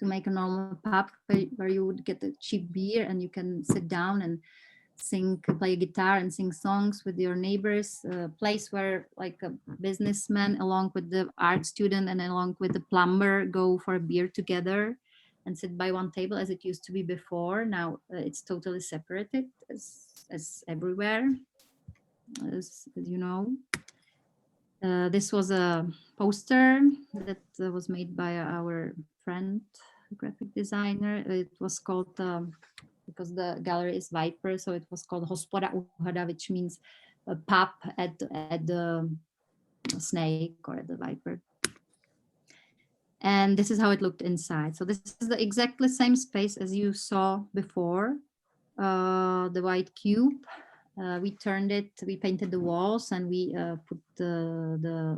make a normal pub where you would get a cheap beer and you can sit down and play guitar and sing songs with your neighbors, a place where like a businessman along with the art student and along with the plumber go for a beer together and sit by one table as it used to be before. Now it's totally separated as everywhere, as you know. This was a poster that was made by our friend, graphic designer. It was called, because the gallery is Viper, so it was called Hospoda u hada, which means a pub at the snake or at the viper. And this is how it looked inside. So this is the exactly same space as you saw before, the white cube. We turned it, we painted the walls, and we put the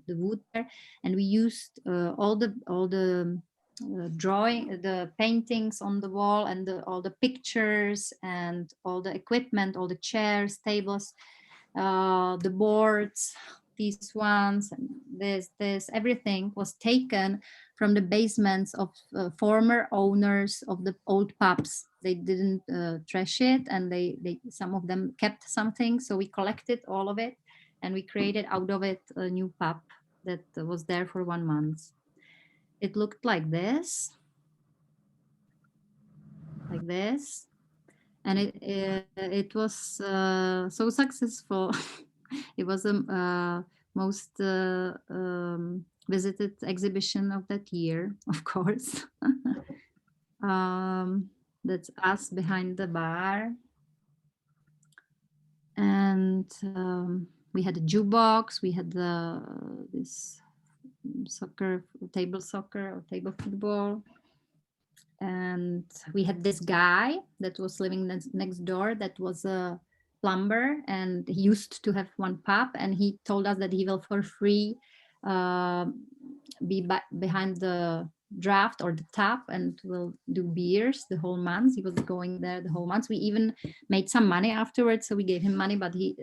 wood there, and we used all the drawing, the paintings on the wall, and all the pictures and all the equipment, all the chairs, tables, the boards, these ones, and this everything was taken from the basements of former owners of the old pubs. They didn't trash it, and they some of them kept something, so we collected all of it and we created out of it a new pub that was there for 1 month. It looked like this, and it was so successful. It was the most visited exhibition of that year, of course. That's us behind the bar. And we had a jukebox, we had this table soccer or table football. And we had this guy that was living next door that was a plumber, and he used to have one pub, and he told us that he will for free be behind the draft or the tap and will do beers the whole month. He was going there the whole month. We even made some money afterwards, so we gave him money, but he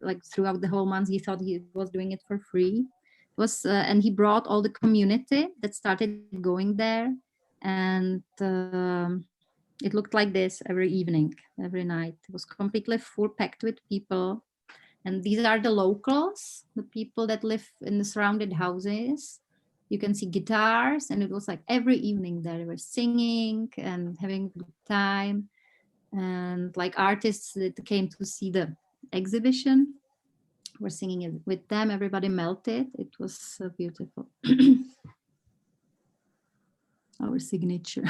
like throughout the whole month he thought he was doing it for free. It was and he brought all the community that started going there, and it looked like this every evening, every night. It was completely full, packed with people. And these are the locals, the people that live in the surrounded houses. You can see guitars, and it was like every evening there they were singing and having a good time. And like artists that came to see the exhibition were singing it with them. Everybody melted. It was so beautiful. Our signature.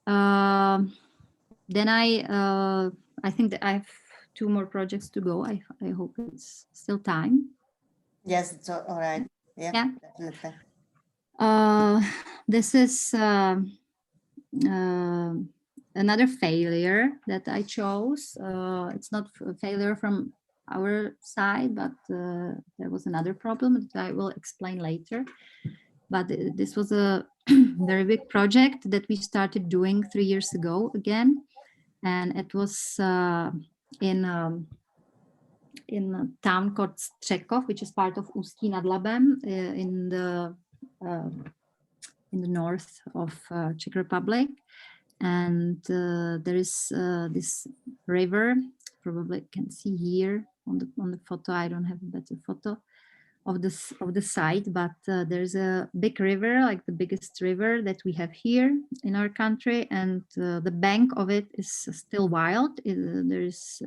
Then I think that I have 2 more projects to go. I hope it's still time. Yes, it's all right. Yeah. Definitely. This is another failure that I chose. It's not a failure from our side, but there was another problem that I will explain later. But this was a very big project that we started doing 3 years ago again, and it was in a town called Střekov, which is part of Ústí nad Labem in the north of Czech Republic. And there is this river, probably you can see here on the photo. I don't have a better photo of the site, but there's a big river, like the biggest river that we have here in our country, and the bank of it is still wild. There's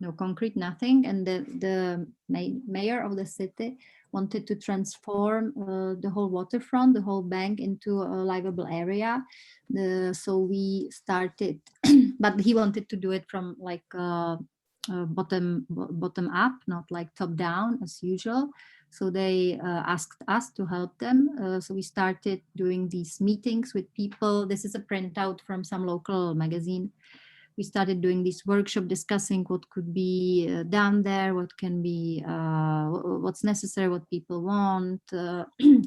no concrete, nothing, and the mayor of the city wanted to transform the whole waterfront, the whole bank, into a livable area. So we started, but he wanted to do it from like bottom up, not like top down as usual. So they asked us to help them. So we started doing these meetings with people. This is a printout from some local magazine. We started doing this workshop discussing what could be done there, what can be, what's necessary, what people want.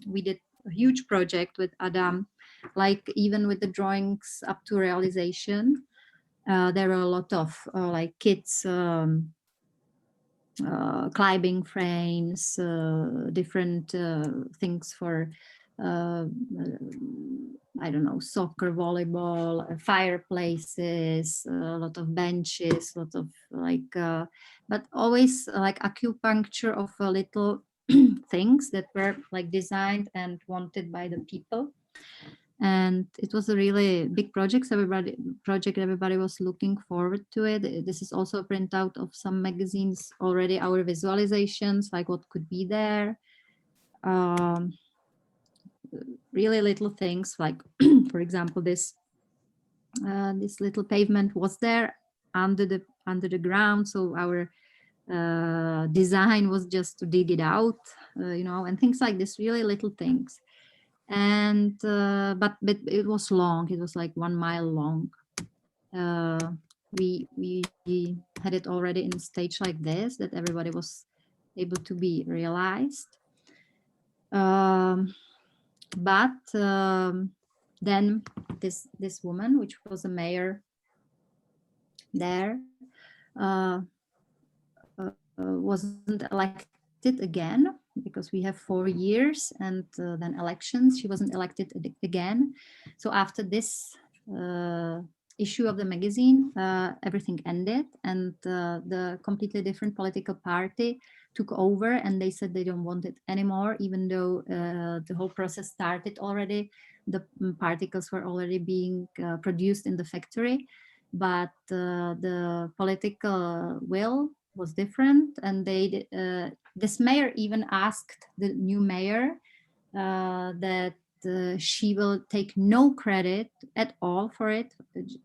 We did a huge project with Adam, like even with the drawings up to realization. There were a lot of like kids climbing frames, different things for I don't know, soccer, volleyball, fireplaces, a lot of benches, a lot of like, but always like acupuncture of little things that were like designed and wanted by the people. And it was a really big project. Everybody was looking forward to it. This is also a printout of some magazines already, our visualizations, like what could be there. Really little things, like for example, this little pavement was there under the ground, so our design was just to dig it out, you know, and things like this, really little things. And but it was long. It was like 1 mile long. We had it already in a stage like this, that everybody was able to be realized. But then this woman, which was a mayor there, wasn't elected again, because we have 4 years and then elections. She wasn't elected again. So after this issue of the magazine, everything ended, and the completely different political party took over, and they said they don't want it anymore, even though the whole process started already. The particles were already being produced in the factory, but the political will was different, and they this mayor even asked the new mayor that she will take no credit at all for it.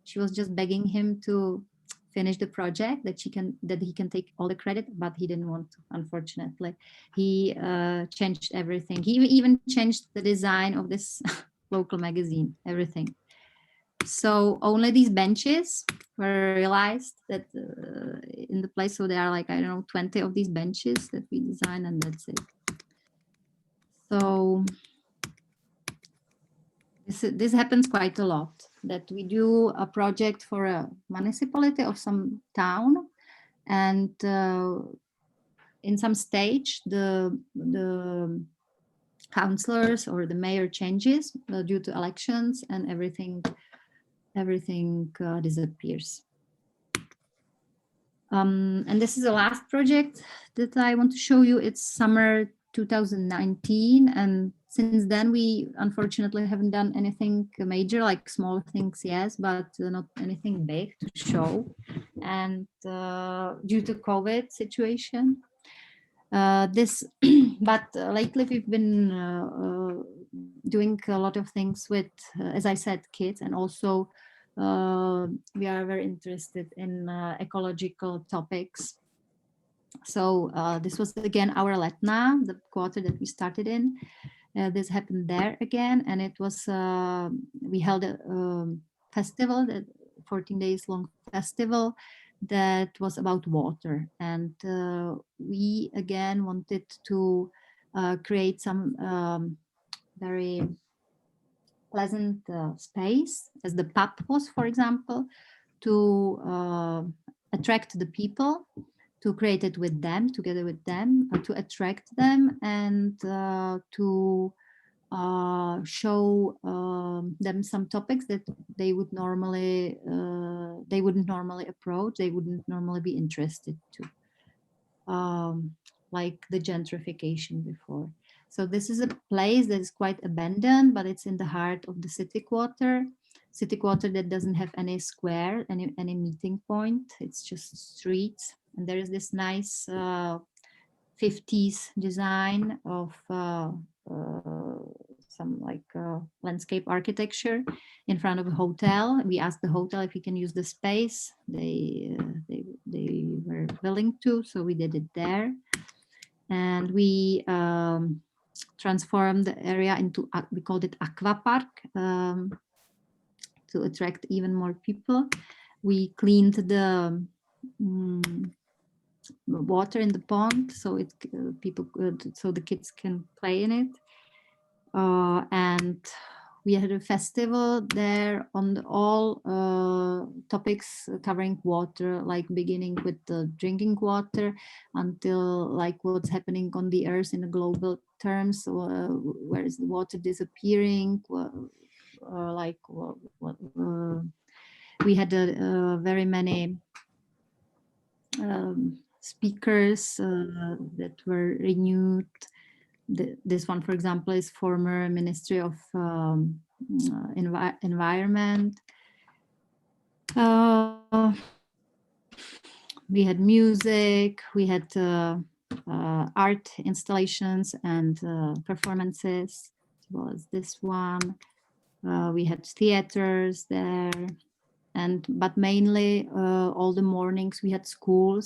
She was just begging him to finish the project, that he can take all the credit, but he didn't want to, unfortunately. He changed everything. He even changed the design of this local magazine, everything. So only these benches were realized that in the place. So there are like, I don't know, 20 of these benches that we designed, and that's it. So this happens quite a lot, that we do a project for a municipality of some town, and in some stage the councillors or the mayor changes due to elections, and everything disappears. And this is the last project that I want to show you. It's summer 2019, and since then we unfortunately haven't done anything major, like small things, yes, but not anything big to show. And due to COVID situation, but lately we've been doing a lot of things with, as I said, kids, and also we are very interested in ecological topics. So this was again our Letna, the quarter that we started in. This happened there again, and it was we held a festival, that 14 days long festival that was about water, and we again wanted to create some very pleasant space, as the pub was, for example, to attract the people, to create it with them, together with them, to attract them, and to show them some topics that they would normally they wouldn't normally approach, they wouldn't normally be interested to, like the gentrification before. So this is a place that is quite abandoned, but it's in the heart of the city quarter that doesn't have any square, any meeting point. It's just streets, and there is this nice 50s design of some like landscape architecture in front of a hotel. We asked the hotel if we can use the space. They were willing to, so we did it there. And we transformed the area into, we called it Aqua Park, to attract even more people. We cleaned the water in the pond, so it so the kids can play in it. And we had a festival there on all topics covering water, like beginning with the drinking water until like what's happening on the earth in a global terms, where is the water disappearing, we had very many speakers that were renewed. This one, for example, is former Ministry of Environment. We had music, we had art installations and performances, as well as this one. We had theaters there, but mainly all the mornings we had school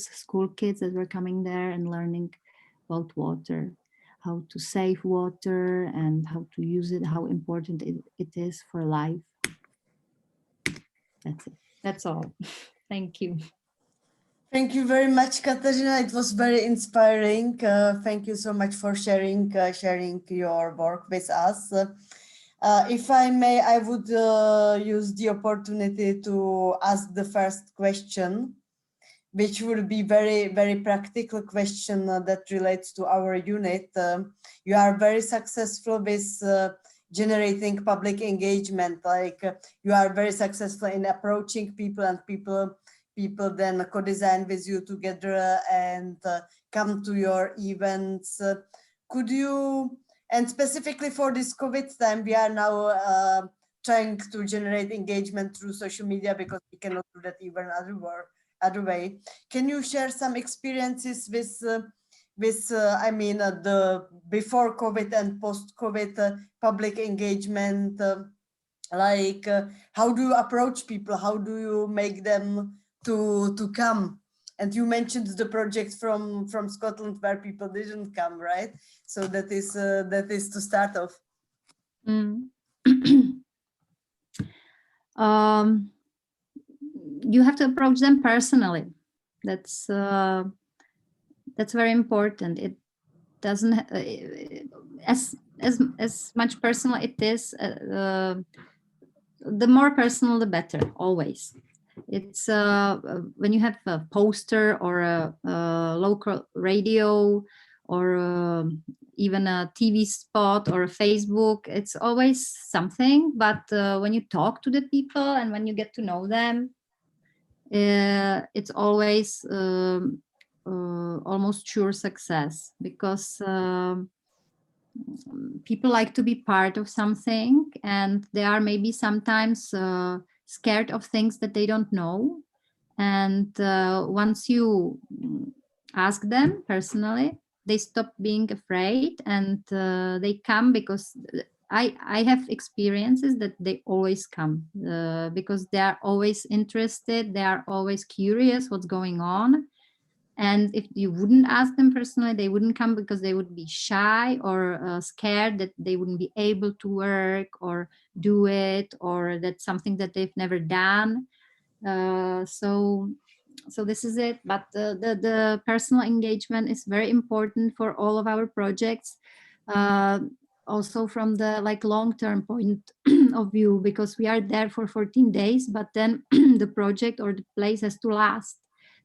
kids that were coming there and learning about water, how to save water and how to use it, how important it is for life. That's it. That's all. Thank you. Thank you very much, Kateřina. It was very inspiring. Thank you so much for sharing your work with us. If I may, I would use the opportunity to ask the first question, which will be very, very practical question that relates to our unit. You are very successful with generating public engagement, like you are very successful in approaching people, and people then co-design with you together and come to your events. Could you, and specifically for this COVID time, we are now trying to generate engagement through social media because we cannot do that even other way. Can you share some experiences with I mean, the before COVID and post-COVID public engagement? Like how do you approach people? How do you make them to come? And you mentioned the project from Scotland where people didn't come, right? So that is to start off. You have to approach them personally. That's very important. It doesn't as much personal it is. The more personal, the better. Always. It's when you have a poster or a local radio or even a TV spot or a Facebook, it's always something. But when you talk to the people and when you get to know them, it's always almost sure success, because people like to be part of something, and they are maybe sometimes scared of things that they don't know. And once you ask them personally, they stop being afraid and they come, because I have experiences that they always come because they are always interested, they are always curious what's going on. And if you wouldn't ask them personally, they wouldn't come because they would be shy or scared that they wouldn't be able to work or do it, or that's something that they've never done. So this is it. But the personal engagement is very important for all of our projects. Also from the long-term point of view, because we are there for 14 days, but then the project or the place has to last.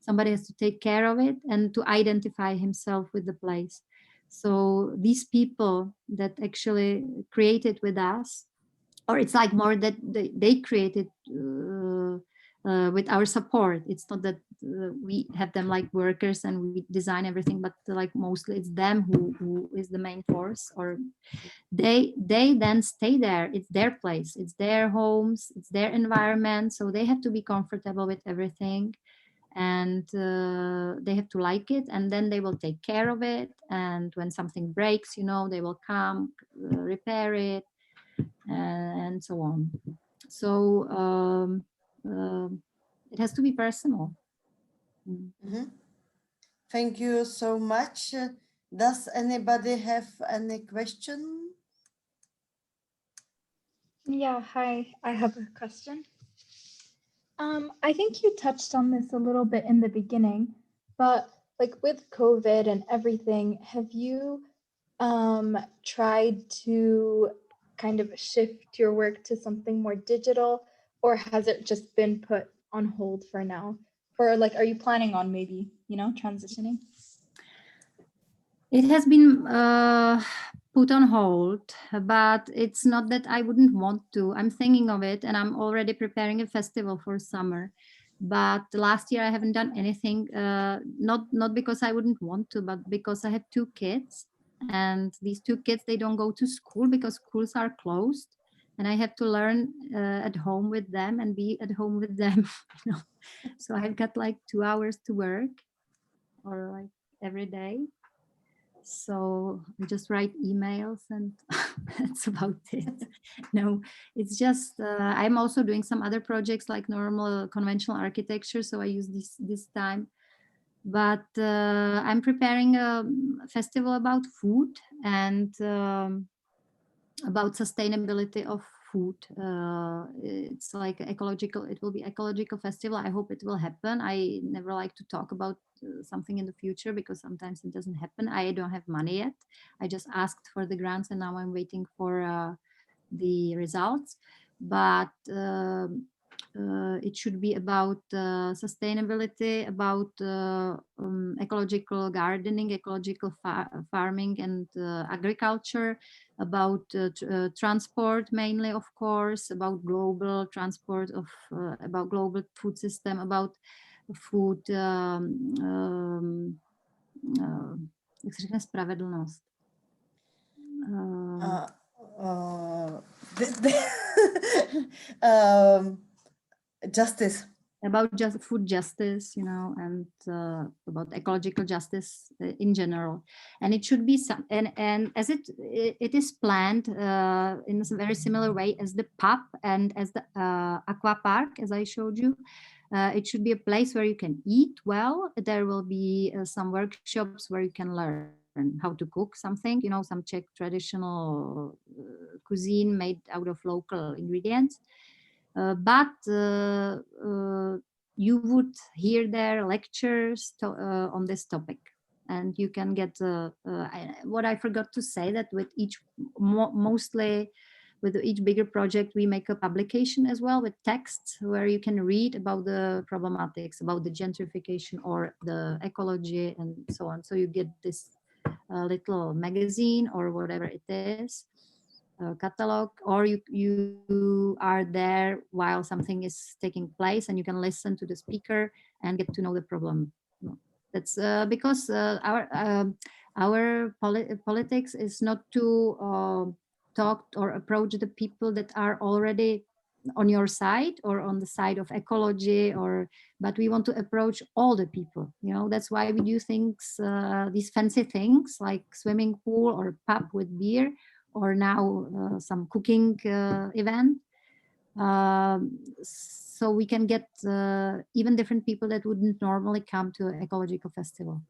Somebody has to take care of it and to identify himself with the place. So these people that actually created with us, or it's like more that they created with our support. It's not that we have them like workers and we design everything, but like mostly it's them who is the main force, or they then stay there. It's their place, it's their homes, it's their environment, so they have to be comfortable with everything, and they have to like it, and then they will take care of it, and when something breaks, they will come repair it, and so on. So it has to be personal. Mm-hmm. Thank you so much. Does anybody have any question? Yeah, hi, I have a question. I think you touched on this a little bit in the beginning, but like with COVID and everything, have you tried to kind of shift your work to something more digital, or has it just been put on hold for now? Or like, are you planning on maybe, transitioning? It has been put on hold, but it's not that I wouldn't want to. I'm thinking of it, and I'm already preparing a festival for summer. But last year I haven't done anything, not because I wouldn't want to, but because I have 2 kids, and these 2 kids, they don't go to school because schools are closed, and I have to learn at home with them and be at home with them. So I've got like 2 hours to work, or like every day. So I just write emails and that's about it. No, it's just I'm also doing some other projects like normal conventional architecture, so I use this time. But I'm preparing a festival about food and about sustainability of food. It's like ecological. It will be ecological festival. I hope it will happen. I never like to talk about something in the future because sometimes it doesn't happen. I don't have money yet. I just asked for the grants and now I'm waiting for the results. But it should be about sustainability, about ecological gardening, ecological farming and agriculture, about transport mainly, of course, about global transport of, about global food system, about food, jak se řekne spravedlnost? Justice. About just food justice, and about ecological justice in general. And it should be some, and as it is planned in a very similar way as the pub and as the aqua park, as I showed you. It should be a place where you can eat well. There will be some workshops where you can learn how to cook something, some Czech traditional cuisine made out of local ingredients. But you would hear their lectures on this topic, and you can get what I forgot to say, that with each mostly with each bigger project we make a publication as well with texts where you can read about the problematics, about the gentrification or the ecology and so on. So you get this little magazine or whatever it is, catalog, or you are there while something is taking place and you can listen to the speaker and get to know the problem. That's because our politics is not to talk or approach the people that are already on your side or on the side of ecology, but we want to approach all the people. That's why we do things, these fancy things like swimming pool or pub with beer, or now some cooking event. so we can get even different people that wouldn't normally come to an ecological festival.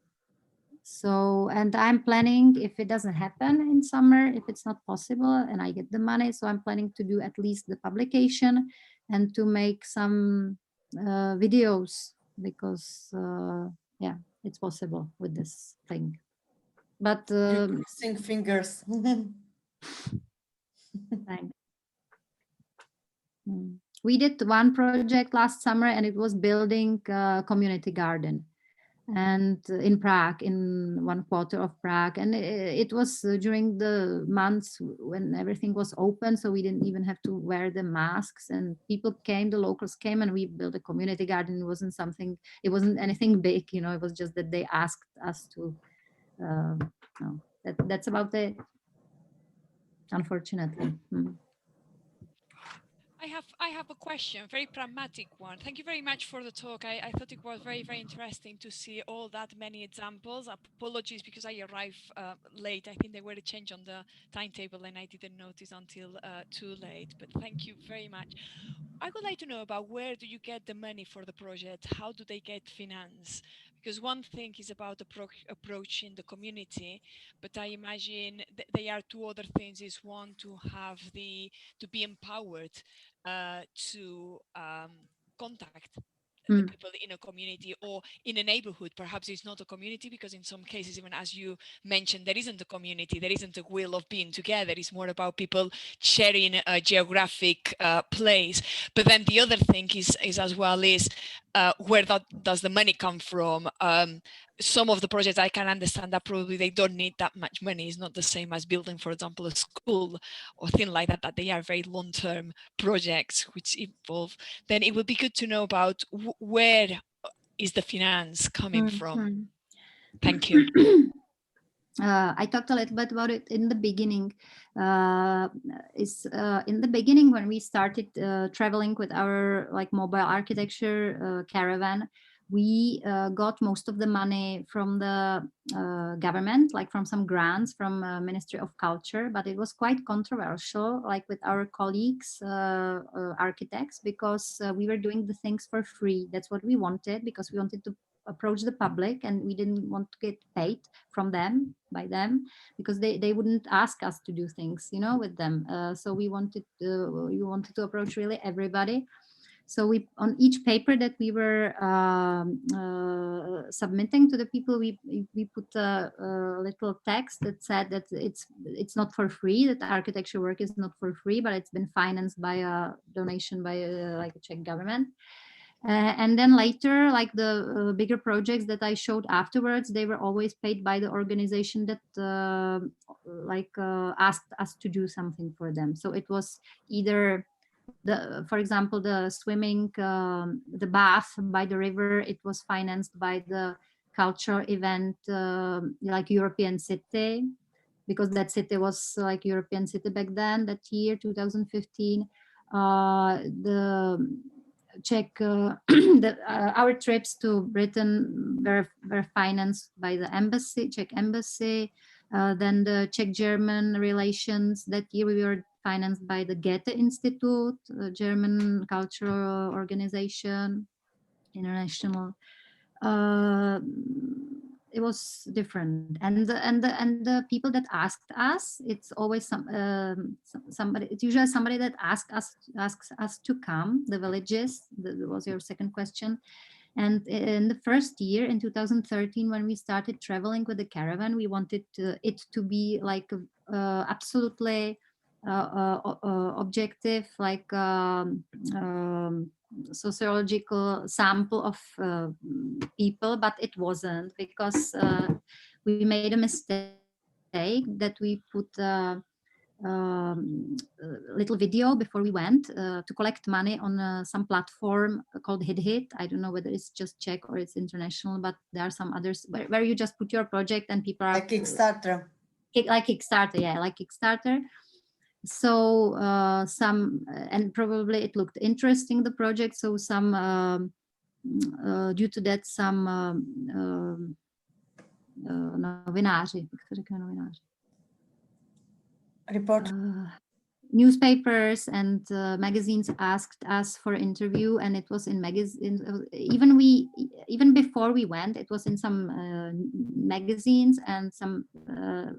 So, and I'm planning, if it doesn't happen in summer, if it's not possible and I get the money, so I'm planning to do at least the publication and to make some videos, because yeah, it's possible with this thing. But Crossing fingers. thanks. We did one project last summer, and it was building a community garden, and in Prague, in one quarter of Prague, and it was during the months when everything was open, so we didn't even have to wear the masks, and people came, the locals came, and we built a community garden. It wasn't something, it wasn't anything big, you know, it was just that they asked us to no, that's about it, unfortunately. I have a question, very pragmatic one. Thank you very much for the talk. I thought it was very, very interesting to see all that many examples. Apologies because I arrived late. I think they were a change on the timetable and I didn't notice until too late. But thank you very much. I would like to know about where do you get the money for the project? How do they get finance? Because one thing is about approaching the community, but I imagine there are two other things. Is one to have to be empowered to contact the people in a community or in a neighborhood. Perhaps it's not a community, because in some cases, even as you mentioned, there isn't a community, there isn't a will of being together. It's more about people sharing a geographic place. But then the other thing is as well is where does the money come from? Some of the projects I can understand that probably they don't need that much money. It's not the same as building, for example, a school or thing like that, that they are very long-term projects which involve. Then it would be good to know about where is the finance coming from. Thank you. I talked a little bit about it in the beginning. In the beginning when we started traveling with our mobile architecture caravan, we got most of the money from the government, like from some grants from Ministry of Culture, but it was quite controversial, like with our colleagues, architects, because we were doing the things for free. That's what we wanted, because we wanted to approach the public and we didn't want to get paid from them, by them, because they wouldn't ask us to do things, you know, with them. So we wanted to approach really everybody. So we, on each paper that we were submitting to the people, we put a little text that said that it's not for free, that architecture work is not for free, but it's been financed by a donation by a Czech government. And then later, like the bigger projects that I showed afterwards, they were always paid by the organization that asked us to do something for them. So it was either for example, the swimming, the bath by the river, it was financed by the cultural event, like European City, because that city was like European City back then, that year, 2015. The Czech, our trips to Britain were financed by the embassy, Czech embassy. Then the Czech-German relations, that year we were financed by the Goethe Institute, a German cultural organization, international. It was different, and the people that asked us, it's always somebody. It's usually somebody that asks us to come. The villages. That was your second question. And in the first year, in 2013, when we started traveling with the caravan, we wanted it to be like absolutely objective, like sociological sample of people, but it wasn't, because we made a mistake that we put little video before we went to collect money on some platform called Hit. I don't know whether it's just Czech or it's international, but there are some others where you just put your project and people are like Kickstarter. Like Kickstarter, yeah, like Kickstarter. So some, and probably it looked interesting, the project, so some due to that some novináři, jak se řekne novináři? Report. newspapers and magazines asked us for interview, and it was in magazines. Even before we went, it was in some magazines, and some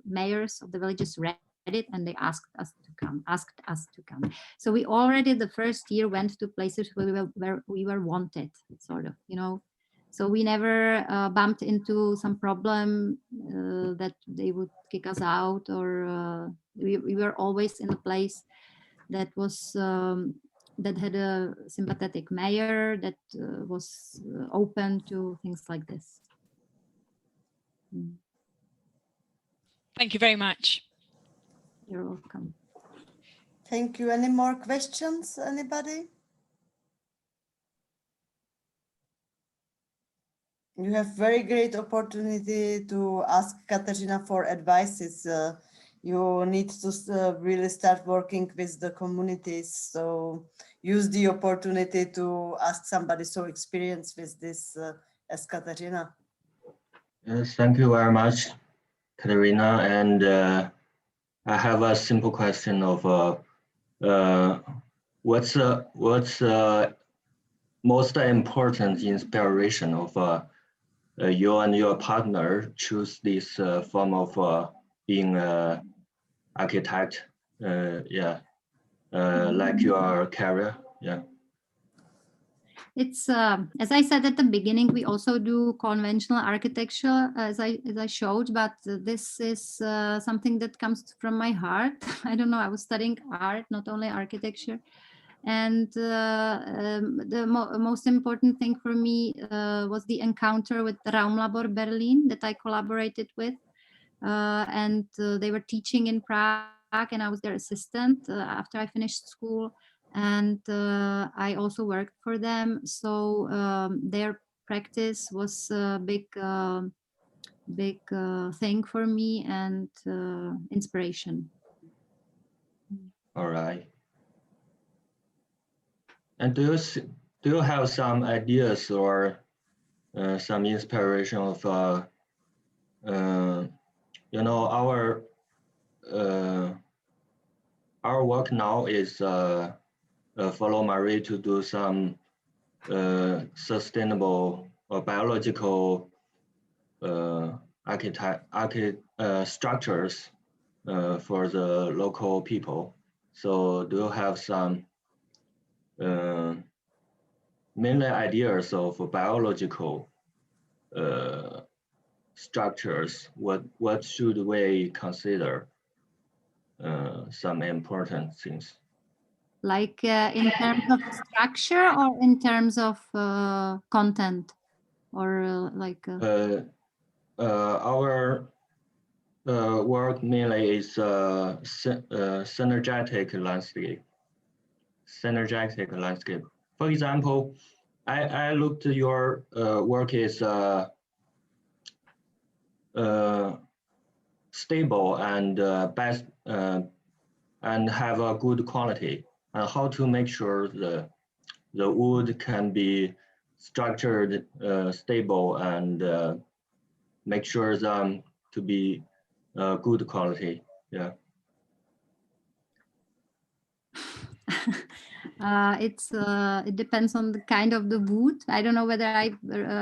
mayors of the villages read it, and they asked us to come. So we already the first year went to places where we were wanted, sort of, you know. So we never bumped into some problem that they would kick us out, or we were always in a place that was that had a sympathetic mayor, that was open to things like this. Thank you very much. You're welcome. Thank you. Any more questions, anybody? You have very great opportunity to ask Kateřina for advices. You need to really start working with the communities. So use the opportunity to ask somebody so experienced with this as Kateřina. Yes, thank you very much, Kateřina. And I have a simple question of what's most important inspiration of you and your partner choose this form of being architect, like your career, It's as I said at the beginning, we also do conventional architecture, as I showed, but this is something that comes from my heart. I don't know, I was studying art, not only architecture. And the most important thing for me was the encounter with the Raumlabor Berlin that I collaborated with. And they were teaching in Prague, and I was their assistant after I finished school. And I also worked for them. So their practice was a big thing for me, and inspiration. All right. And do you have some ideas or some inspiration of you know, our work now is follow Marie to do some sustainable or biological structures for the local people. So do you have some mainly ideas of biological structures? What should we consider some important things? Like in terms of structure, or in terms of content, or like our work mainly is synergetic landscape. For example, I looked at your work is stable and best and have a good quality, and how to make sure the wood can be structured stable, and make sure them to be good quality. Yeah. It depends on the kind of the wood. I don't know whether I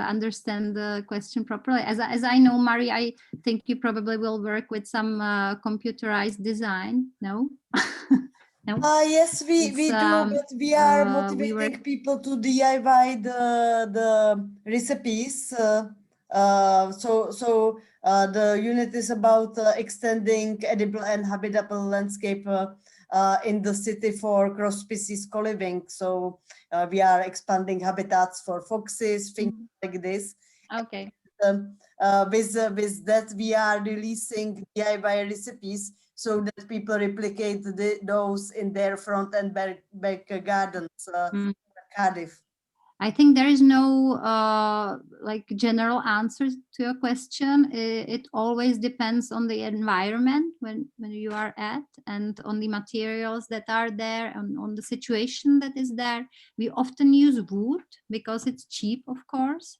understand the question properly. As I know, Marie, I think you probably will work with some computerized design. No? No? Yes, we do, but we are motivating people to DIY the recipes. So the unit is about extending edible and habitable landscape in the city for cross-species co-living. So we are expanding habitats for foxes, things like this. Okay. With that, we are releasing DIY recipes so that people replicate those in their front and back gardens. Cardiff. I think there is no like general answer to your question. It always depends on the environment when you are at, and on the materials that are there, and on the situation that is there. We often use wood because it's cheap, of course.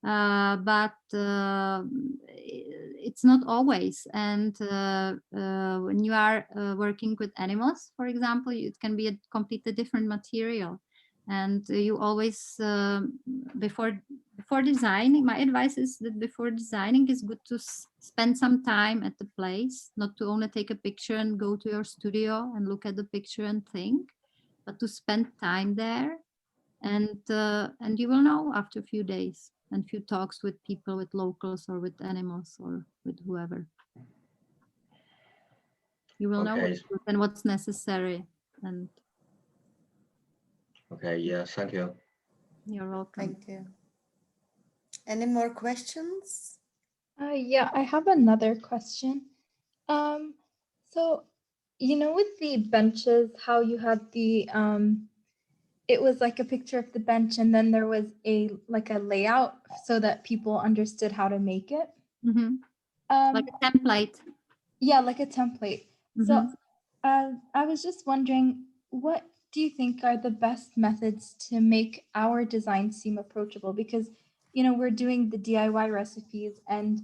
But it's not always. And when you are working with animals, for example, it can be a completely different material. And you always, before designing, my advice is that before designing, it's good to spend some time at the place, not to only take a picture and go to your studio and look at the picture and think, but to spend time there. And you will know after a few days and few talks with people, with locals or with animals or with whoever. You will know what's good and what's necessary. And Okay, yeah, thank you. you're welcome. Thank you. Any more questions? Yeah, I have another question. So, you know, with the benches, how you had the, it was like a picture of the bench and then there was a layout so that people understood how to make it. Mm-hmm. Like a template. Yeah, like a template. Mm-hmm. So I was just wondering, what do you think are the best methods to make our design seem approachable? Because, you know, we're doing the DIY recipes and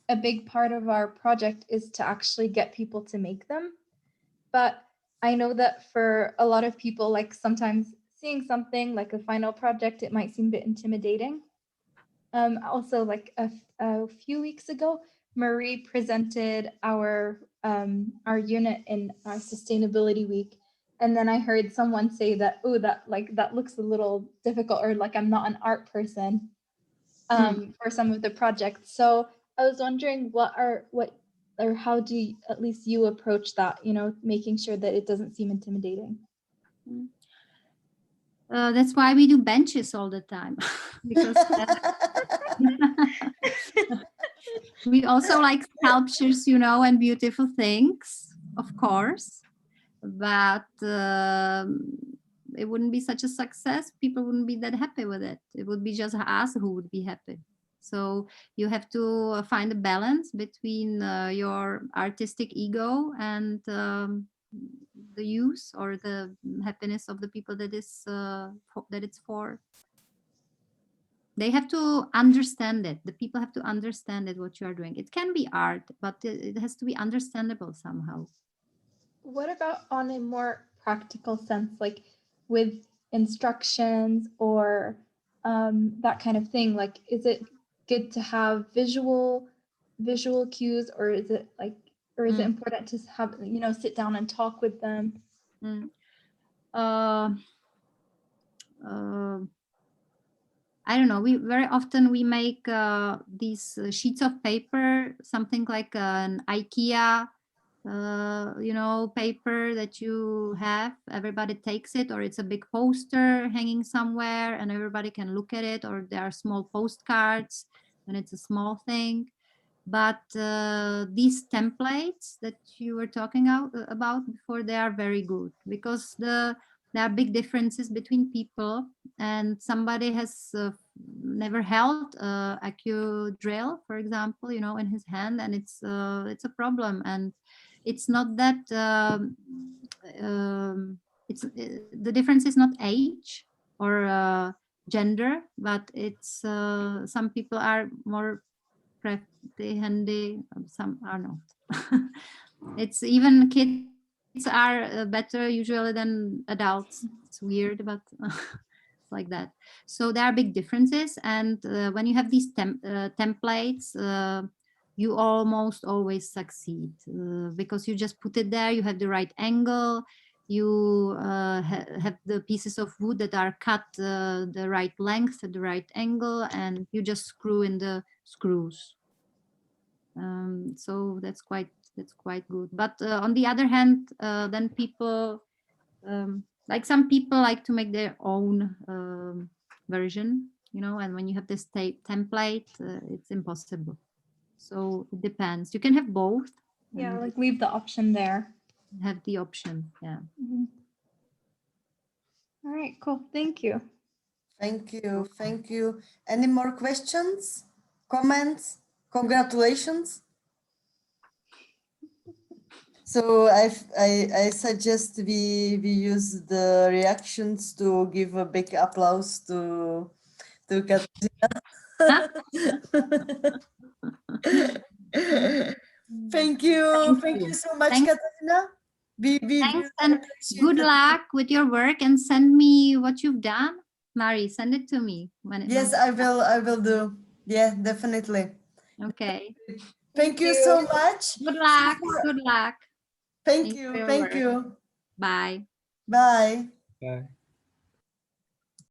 a big part of our project is to actually get people to make them. But I know that for a lot of people, like sometimes seeing something like a final project, it might seem a bit intimidating. Also, like a few weeks ago, Marie presented our unit in our sustainability week, and then I heard someone say that, oh, that looks a little difficult, or like I'm not an art person for some of the projects. So I was wondering how do you, at least you approach that, you know, making sure that it doesn't seem intimidating. That's why we do benches all the time. Because we also like sculptures, you know, and beautiful things, of course, but it wouldn't be such a success. People wouldn't be that happy with it. It would be just us who would be happy. So you have to find a balance between your artistic ego and the use or the happiness of the people that it's for. They have to understand it. The people have to understand it, what you are doing. It can be art, but it has to be understandable somehow. What about on a more practical sense, like with instructions or that kind of thing? Like, is it good to have visual cues, or is it important to have, you know, sit down and talk with them? I don't know. We very often make these sheets of paper, something like an IKEA, you know, paper that you have. Everybody takes it, or it's a big poster hanging somewhere, and everybody can look at it. Or there are small postcards, and it's a small thing. But these templates that you were talking about before, they are very good because there are big differences between people, and somebody has never held a drill, for example, you know, in his hand, and it's a problem. And it's not that the difference is not age or gender, but it's some people are more handy, some are not. It's even kids are better usually than adults. It's weird, but it's like that. So there are big differences, and when you have these templates, you almost always succeed because you just put it there. You have the right angle. You have the pieces of wood that are cut the right length at the right angle, and you just screw in the screws. So that's quite good. But on the other hand, then people like some people like to make their own version, you know, and when you have this template, it's impossible. So it depends. You can have both. Yeah, like leave the option there. Have the option, yeah. Mm-hmm. All right, cool. Thank you. Thank you. Thank you. Any more questions, comments? Congratulations. So I suggest we use the reactions to give a big applause to Kateřina. Thank you. Thank you so much, Thanks. Kateřina. We Thanks really and appreciate good it. luck with your work, and send me what you've done. Mari, send it to me when Yes, I will do. Yeah, definitely. Okay. Thank you so much. Good luck. Good luck. Thank Thank you you. for your Thank work. you. Bye. Bye. Bye.